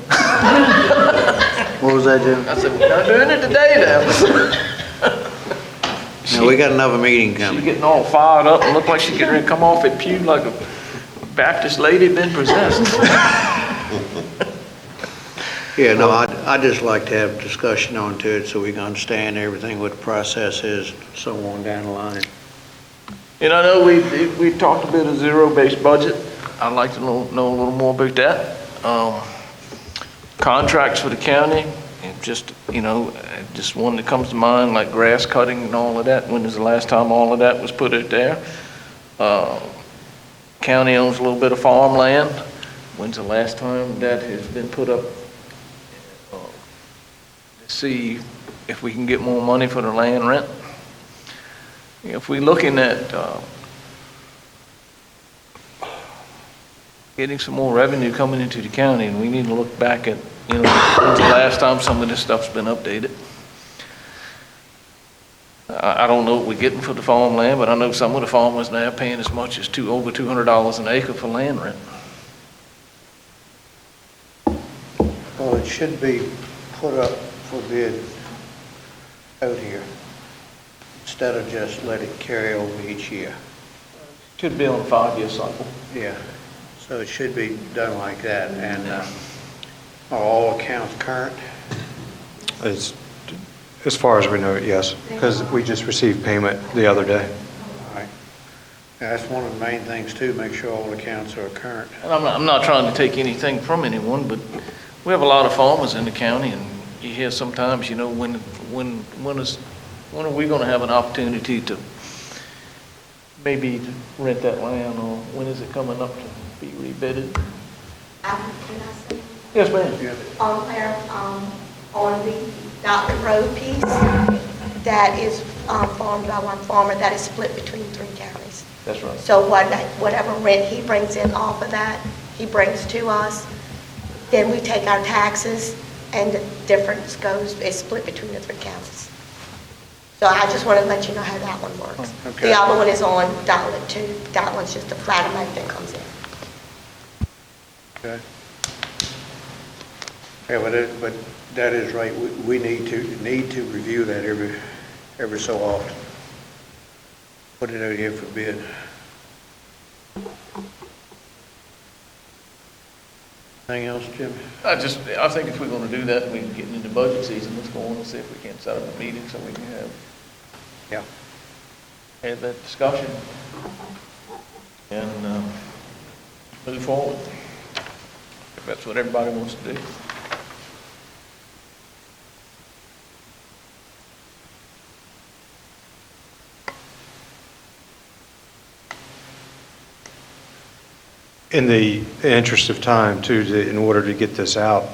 What was that, Jim? I said, we're not doing it today now. No, we got another meeting She's coming. getting all fired up and looked like she's getting ready to come off that pew like a Baptist lady been possessed. Yeah, no, I'd just like to have discussion on to it so we can understand everything, what the process is, so on down the line. And I know we talked a bit of zero-based budget. I'd like to know a little more about that. Contracts for the county, and just one that comes to mind, like grass cutting and all of that. When was the last time all of that was put out there? County owns a little bit of farmland. When's the last time that has been put up? To see if we can get more money for the land rent. If we're looking at getting some more revenue coming into the county, and we need to look back at, when's the last time some of this stuff's been updated. I don't know what we're getting for the farmland, but I know some of the farmers now are paying as much as over $200 an acre for land rent. Well, it should be put up for bid out here, instead of just let it carry over each year. Should be on a 5-year cycle. Yeah, so it should be done like that, and are all accounts current? As far as we know, yes, because we just received payment the other day. All right. Yeah, that's one of the main things too, make sure all accounts are current. And I'm not trying to take anything from anyone, but we have a lot of farmers in the county, and you hear sometimes, when are we going to have an opportunity to maybe rent that land, or when is it coming up to be rebidded? Can I say? Yes, ma'am. On there, on the Dr. Road piece, that is farmed by one farmer, that is split between 3 counties. That's right. So whatever rent he brings in off of that, he brings to us, then we take our taxes, and the difference is split between the 3 counties. So I just want to let you know how that one works. Okay. The other one is on Dotlet 2. That one's just a flat amount that comes in. Okay. Yeah, but that is right, we need to review that every so often. Put it out here for bid. Anything else, Jim? I think if we're going to do that, we can get into budget season, let's go on and see if we can set up a meeting so we can have that discussion and move forward, if that's what everybody wants to do. In the interest of time, too, in order to get this out,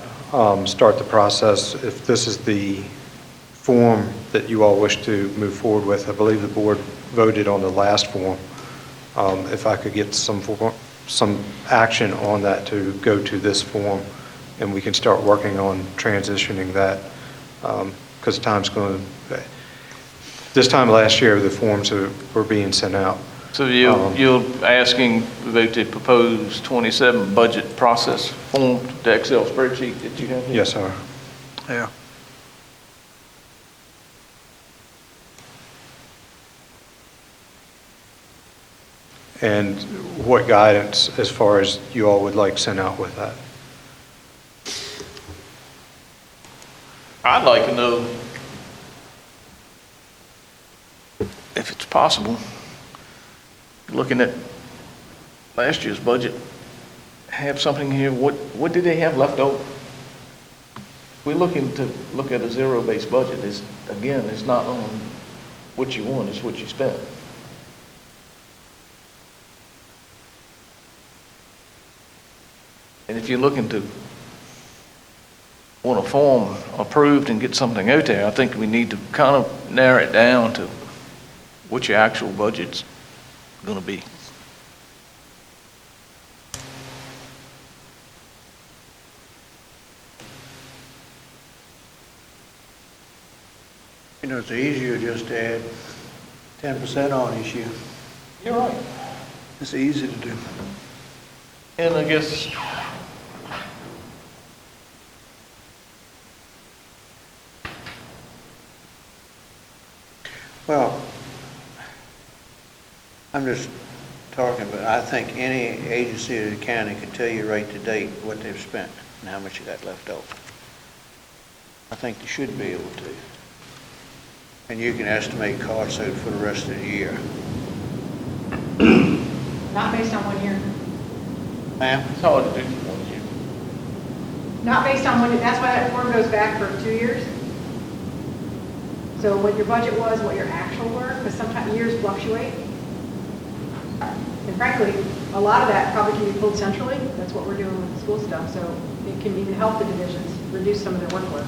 start the process, if this is the form that you all wish to move forward with, I believe the board voted on the last form. If I could get some action on that to go to this form, and we can start working on transitioning that, because time's going to, this time last year, the forms were being sent out. So you're asking about the proposed 27 budget process form, the Excel spreadsheet that you have here? Yes, sir. Yeah. And what guidance, as far as you all would like sent out with that? I'd like to know if it's possible, looking at last year's budget, have something here, what did they have left over? We're looking to look at a zero-based budget. Again, it's not on what you want, it's what you spent. And if you're looking to want a form approved and get something out there, I think we need to kind of narrow it down to what your actual budget's going to be. It's easier just to add 10% on each year. You're right. It's easy to do. And I guess Well, I'm just talking, but I think any agency of the county can tell you right to date what they've spent and how much you got left over. I think you should be able to. And you can estimate costs out for the rest of the year. Not based on 1 year. Ma'am? It's hard to do for 1 year. Not based on 1 year, that's why that form goes back for 2 years. So what your budget was, what your actual were, because sometimes years fluctuate. And frankly, a lot of that probably can be pulled centrally. That's what we're doing with the school stuff. So it can even help the divisions reduce some of their workload.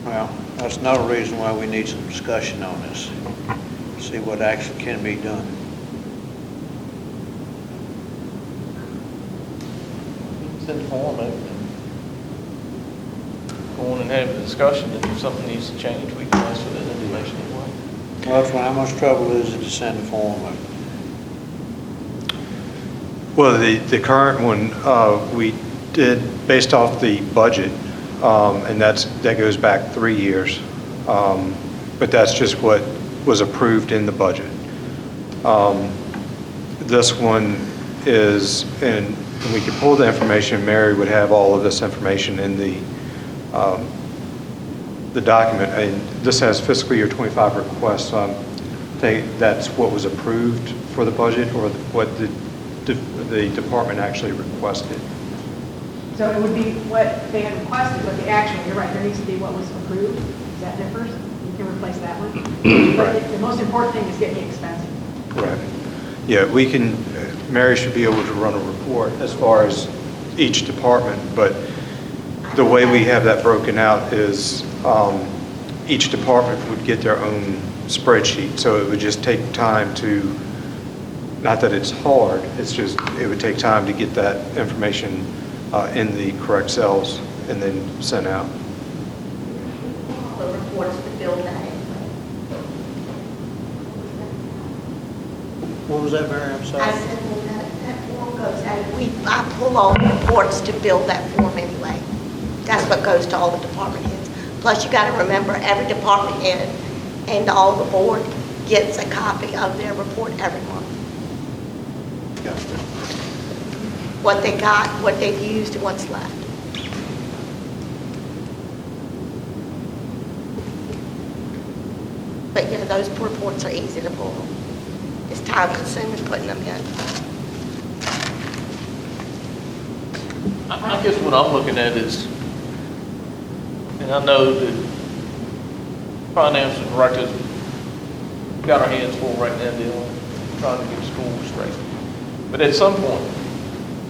Well, that's another reason why we need some discussion on this. See what actually can be done. Send the form out and go on and have a discussion, and if something needs to change, we can ask for that information anyway. Well, that's how much trouble is it to send a form out? Well, the current one, we did based off the budget, and that goes back 3 years. But that's just what was approved in the budget. This one is, and we could pull the information, Mary would have all of this information in the document. And this has fiscal year 25 requests, so I think that's what was approved for the budget, or what the department actually requested. So it would be what they had requested, but the actual, you're right, there needs to be what was approved. Is that differs? You can replace that one. But the most important thing is getting the expense. Right. Yeah, we can, Mary should be able to run a report as far as each department, but the way we have that broken out is each department would get their own spreadsheet, so it would just take time to, not that it's hard, it's just, it would take time to get that information in the correct cells and then sent out. The reports to build that in. What was that, Mary? I'm I sorry. said, well, that form goes out, I pull all the reports to build that form anyway. That's what goes to all the department heads. Plus, you got to remember, every department head and all the board gets a copy of their report every month. What they got, what they've used, and what's left. But, you know, those reports are easy to pull. It's time consuming putting them in. I guess what I'm looking at is, and I know that finance directors got our hands full right now dealing, trying to get schools straight. But at some point,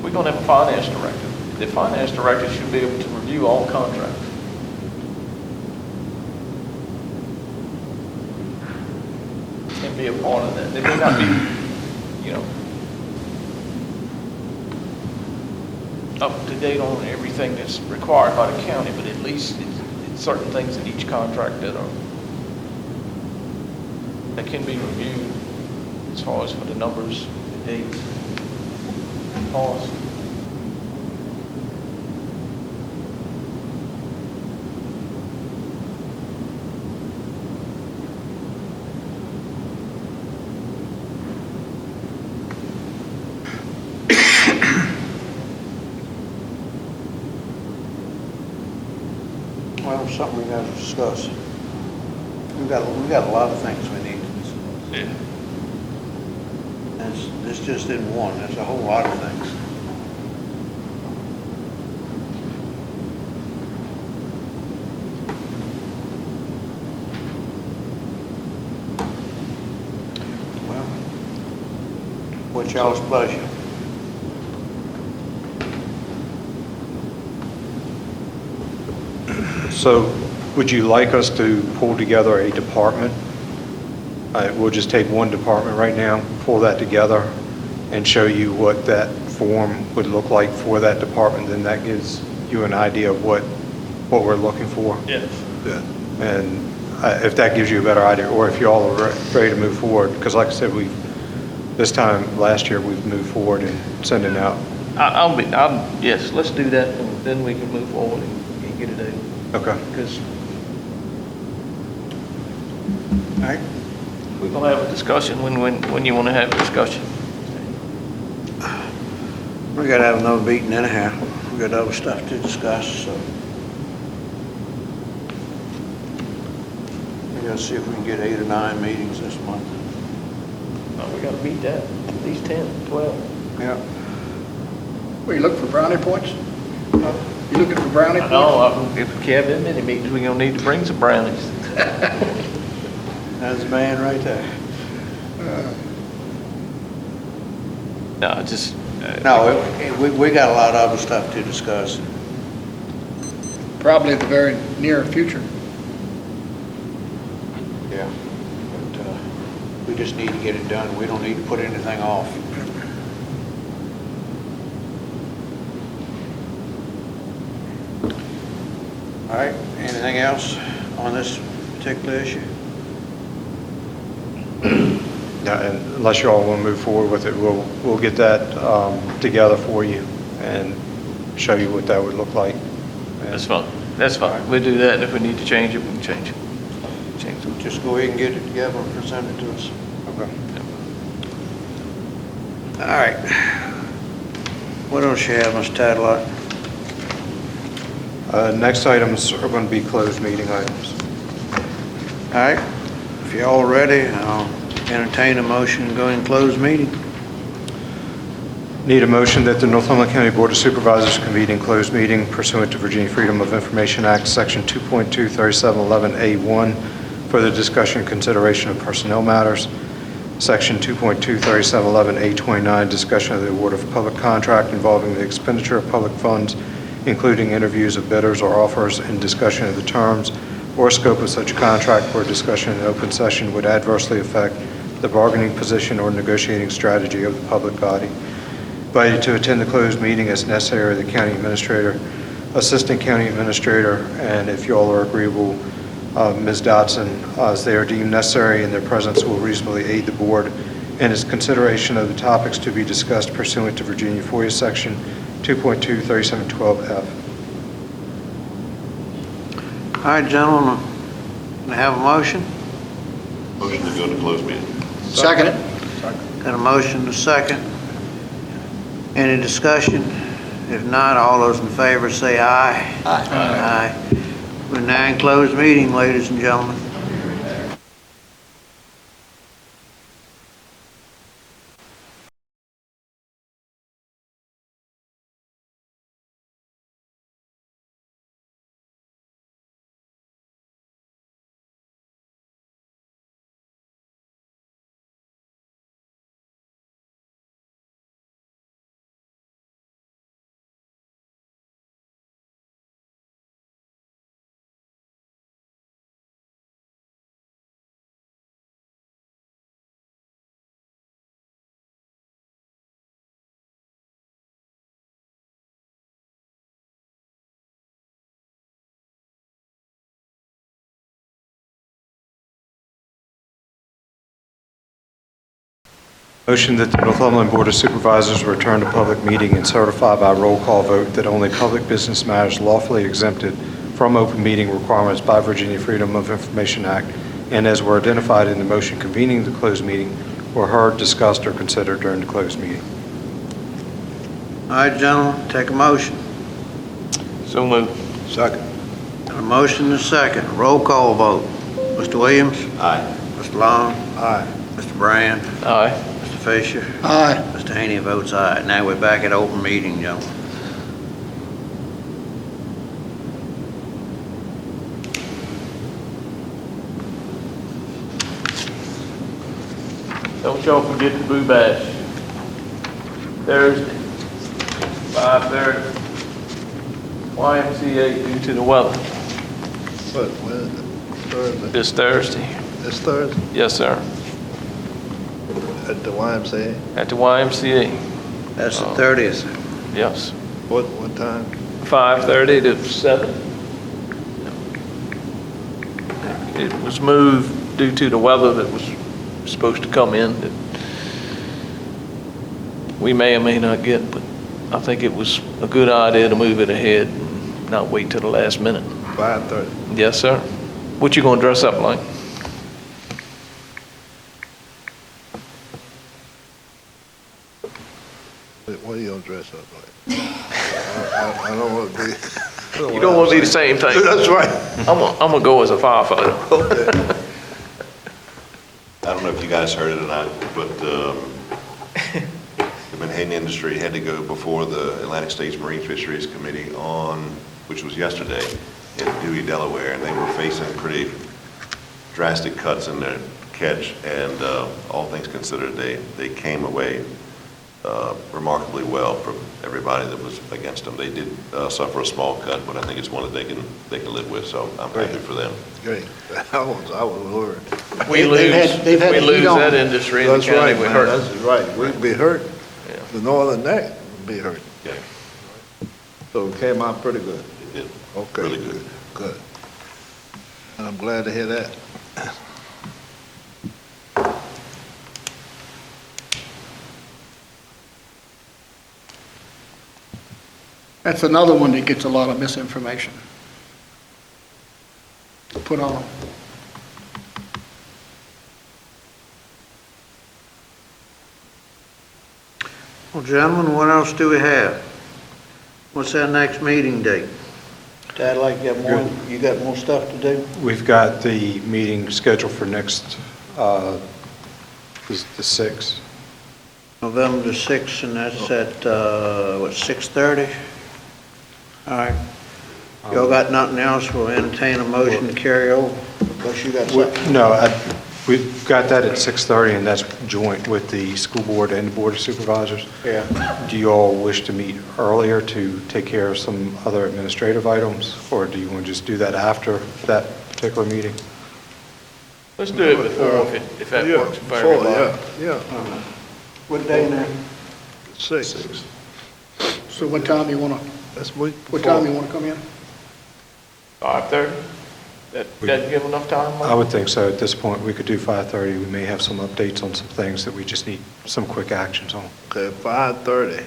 we're going to have a finance director. The finance director should be able to review all contracts. And be a part of that. They may not be, you know, up to date on everything that's required by the county, but at least it's certain things in each contract that can be reviewed as far as for the numbers, the dates, cost. Well, it's something we got to discuss. We got a lot of things we need to discuss. Yeah. This just isn't one, there's a whole lot of things. Well, what's y'all's pleasure? So would you like us to pull together a department? We'll just take one department right now, pull that together, and show you what that form would look like for that department. Then that gives you an idea of what we're looking for. Yes. And if that gives you a better idea, or if you all are ready to move forward, because like I said, last year, we've moved forward and sending out. Yes, let's do that, and then we can move forward and get it out. Okay. Because right? We're gonna have a discussion when you wanna have a discussion. We gotta have another meeting anyhow. We got other stuff to discuss, so. We gotta see if we can get 8 or 9 meetings this month. We gotta beat that, at least 10, 12. Yeah. Well, you looking for brownie points? You looking for brownie I points? know, if we have that many meetings, we're gonna need to bring some brownies. That's the man right there. No, just. No, we got a lot of other stuff to discuss. Probably the very near future. Yeah. But, we just need to get it done. We don't need to put anything off. All right, anything else on this particular issue? Yeah, and unless you all want to move forward with it, we'll get that together for you and show you what that would look like. That's fine, that's fine. We'll do that, and if we need to change it, we can change it. Change it. Just go ahead and get it together and present it to us. Okay. All right. What else you have, Mr. Tadlock? Next items are going to be closed meeting items. All right, if you're all ready, I'll entertain a motion to go in closed meeting. Need a motion that the Northumberland County Board of Supervisors convene in closed meeting pursuant to Virginia Freedom of Information Act, Section 2.23711A1, for the discussion and consideration of personnel matters. Section 2.23711A29, discussion of the award of public contract involving the expenditure of public funds, including interviews of bidders or offers, and discussion of the terms or scope of such contract where discussion in open session would adversely affect the bargaining position or negotiating strategy of the public body. Invited to attend the closed meeting as necessary, the county administrator, assistant county administrator, and if you all are agreeable, Ms. Dotson, as they are deemed necessary, and their presence will reasonably aid the board in its consideration of the topics to be discussed pursuant to Virginia FOIA Section 2.23712F. All right, gentlemen, can I have a motion? Motion to go into closed meeting. Second it. Got a motion to second. Any discussion? If not, all those in favor say aye. Aye. Aye. We're now in closed meeting, ladies and gentlemen. Motion that the Northumberland Board of Supervisors return to public meeting and certify by roll call vote that only public business matters lawfully exempted from open meeting requirements by Virginia Freedom of Information Act and as were identified in the motion convening the closed meeting were heard, discussed, or considered during the closed meeting. All right, gentlemen, take a motion. So moved. Second. Got a motion and a second. Roll call vote. Mr. Williams? Aye. Mr. Long? Aye. Mr. Brand? Aye. Mr. Fisher? Aye. Mr. Haney votes aye. Now we're back at open meeting, gentlemen. Don't y'all forget the Boo Bash. Thursday, 5:30. YMCA due to the weather. What, when is it? Thursday? This Thursday. This Thursday? Yes, sir. At the YMCA? At the YMCA. That's the 30th. Yes. What time? 5:30 to 7. It was moved due to the weather that was supposed to come in that we may or may not get, but I think it was a good idea to move it ahead and not wait till the last minute. 5:30. Yes, sir. What you gonna dress up like? don't dress up like. I don't want to be. You don't want to be the same thing. That's right. I'm gonna go as a firefighter. Okay. I don't know if you guys heard it or not, but the menhaden industry had to go before the Atlantic States Marine Fisheries Committee which was yesterday, in Dewey, Delaware, and they were facing pretty drastic cuts in their catch, and all things considered, they came away remarkably well from everybody that was against them. They did suffer a small cut, but I think it's one that they can live with, so I'm happy for them. Great. I was worried. We they've had we heat lose on. that industry in the That's county, right, we man. hurt. That's right. We'd be hurt. Yeah. The northern neck would be hurt. Yeah, So it came out pretty good. it did. Okay. Really good. Good. And I'm glad to hear that. That's another one that gets a lot of misinformation put on them. Well, gentlemen, what else do we have? What's our next meeting date? Tad, you got more stuff to do? We've got the meeting scheduled for next, the 6th. November the 6th, and that's at, 6:30? All right. Y'all got nothing else? We'll entertain a motion to carry over, unless you got something. No, we've got that at 6:30, and that's joint with the school board and the board of supervisors. Yeah. Do you all wish to meet earlier to take care of some other administrative items, or do you want to just do that after that particular meeting? Let's do it before, if that Yeah, works for before, everybody. Yeah. What day now? 6. So what time you want to, That's week before. what time you want to come in? 5:30? That give enough time? Mike? I would think so. At this point, we could do 5:30. We may have some updates on some things that we just need some quick actions on. Okay, 5:30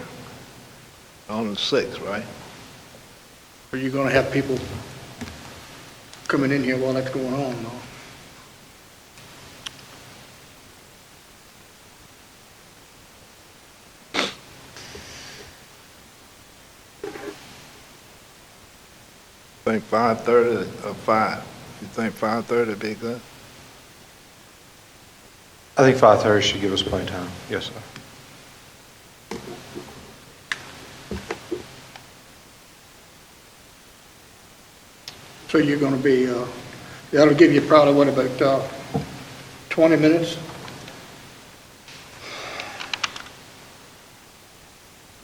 on the 6th, right? Are you going to have people coming in here while that's going on? No? Think 5:30 or 5? You think 5:30 would be good? I think 5:30 should give us plenty of time. Yes, sir. So you're going to be, that'll give you probably, what, about 20 minutes?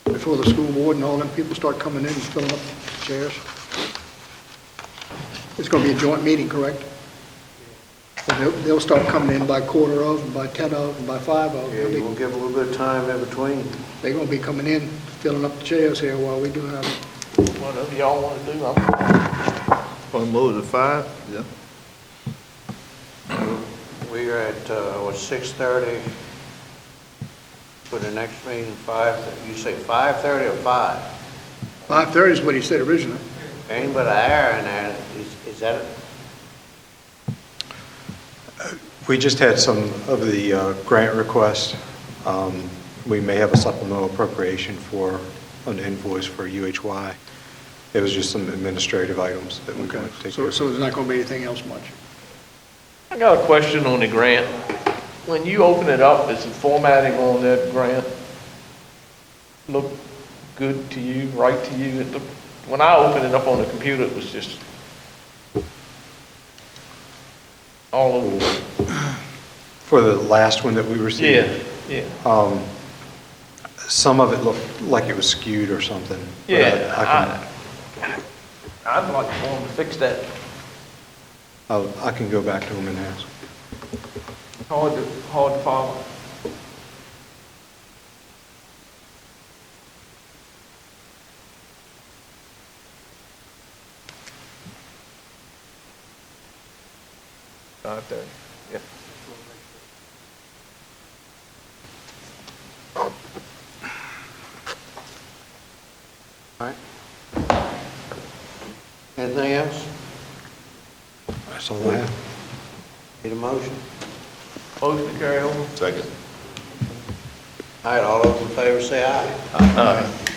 Before the school board and all them people start coming in and filling up chairs? It's going to be a joint meeting, correct? And they'll start coming in by quarter of, and by 10 of, and by 5 of. Yeah, we'll give a little bit of time in between. They're going to be coming in, filling up the chairs here while we do have it. Whatever y'all want to do, I'm Want to move to 5? Yeah. We're at, 6:30 for the next meeting, 5, you say 5:30 or 5? 5:30 is what he said originally. Ain't but an hour in there, is that it? We just had some of the grant requests. We may have a supplemental appropriation for an invoice for UHY. It was just some administrative items that we're going to take care So of. there's not going to be anything else much. I got a question on the grant. When you open it up, is the formatting on that grant look good to you, right to you? When I opened it up on the computer, it was just all over. For the last one that we received? Yeah. Some of it looked like it was skewed or something. but I'd like for them to fix that. I can go back to them and ask. Hard to follow. Out there, yeah. All right. Anything else? That's all I have. Need a motion? Motion to carry over. Second. All right, all those in favor say aye. Aye.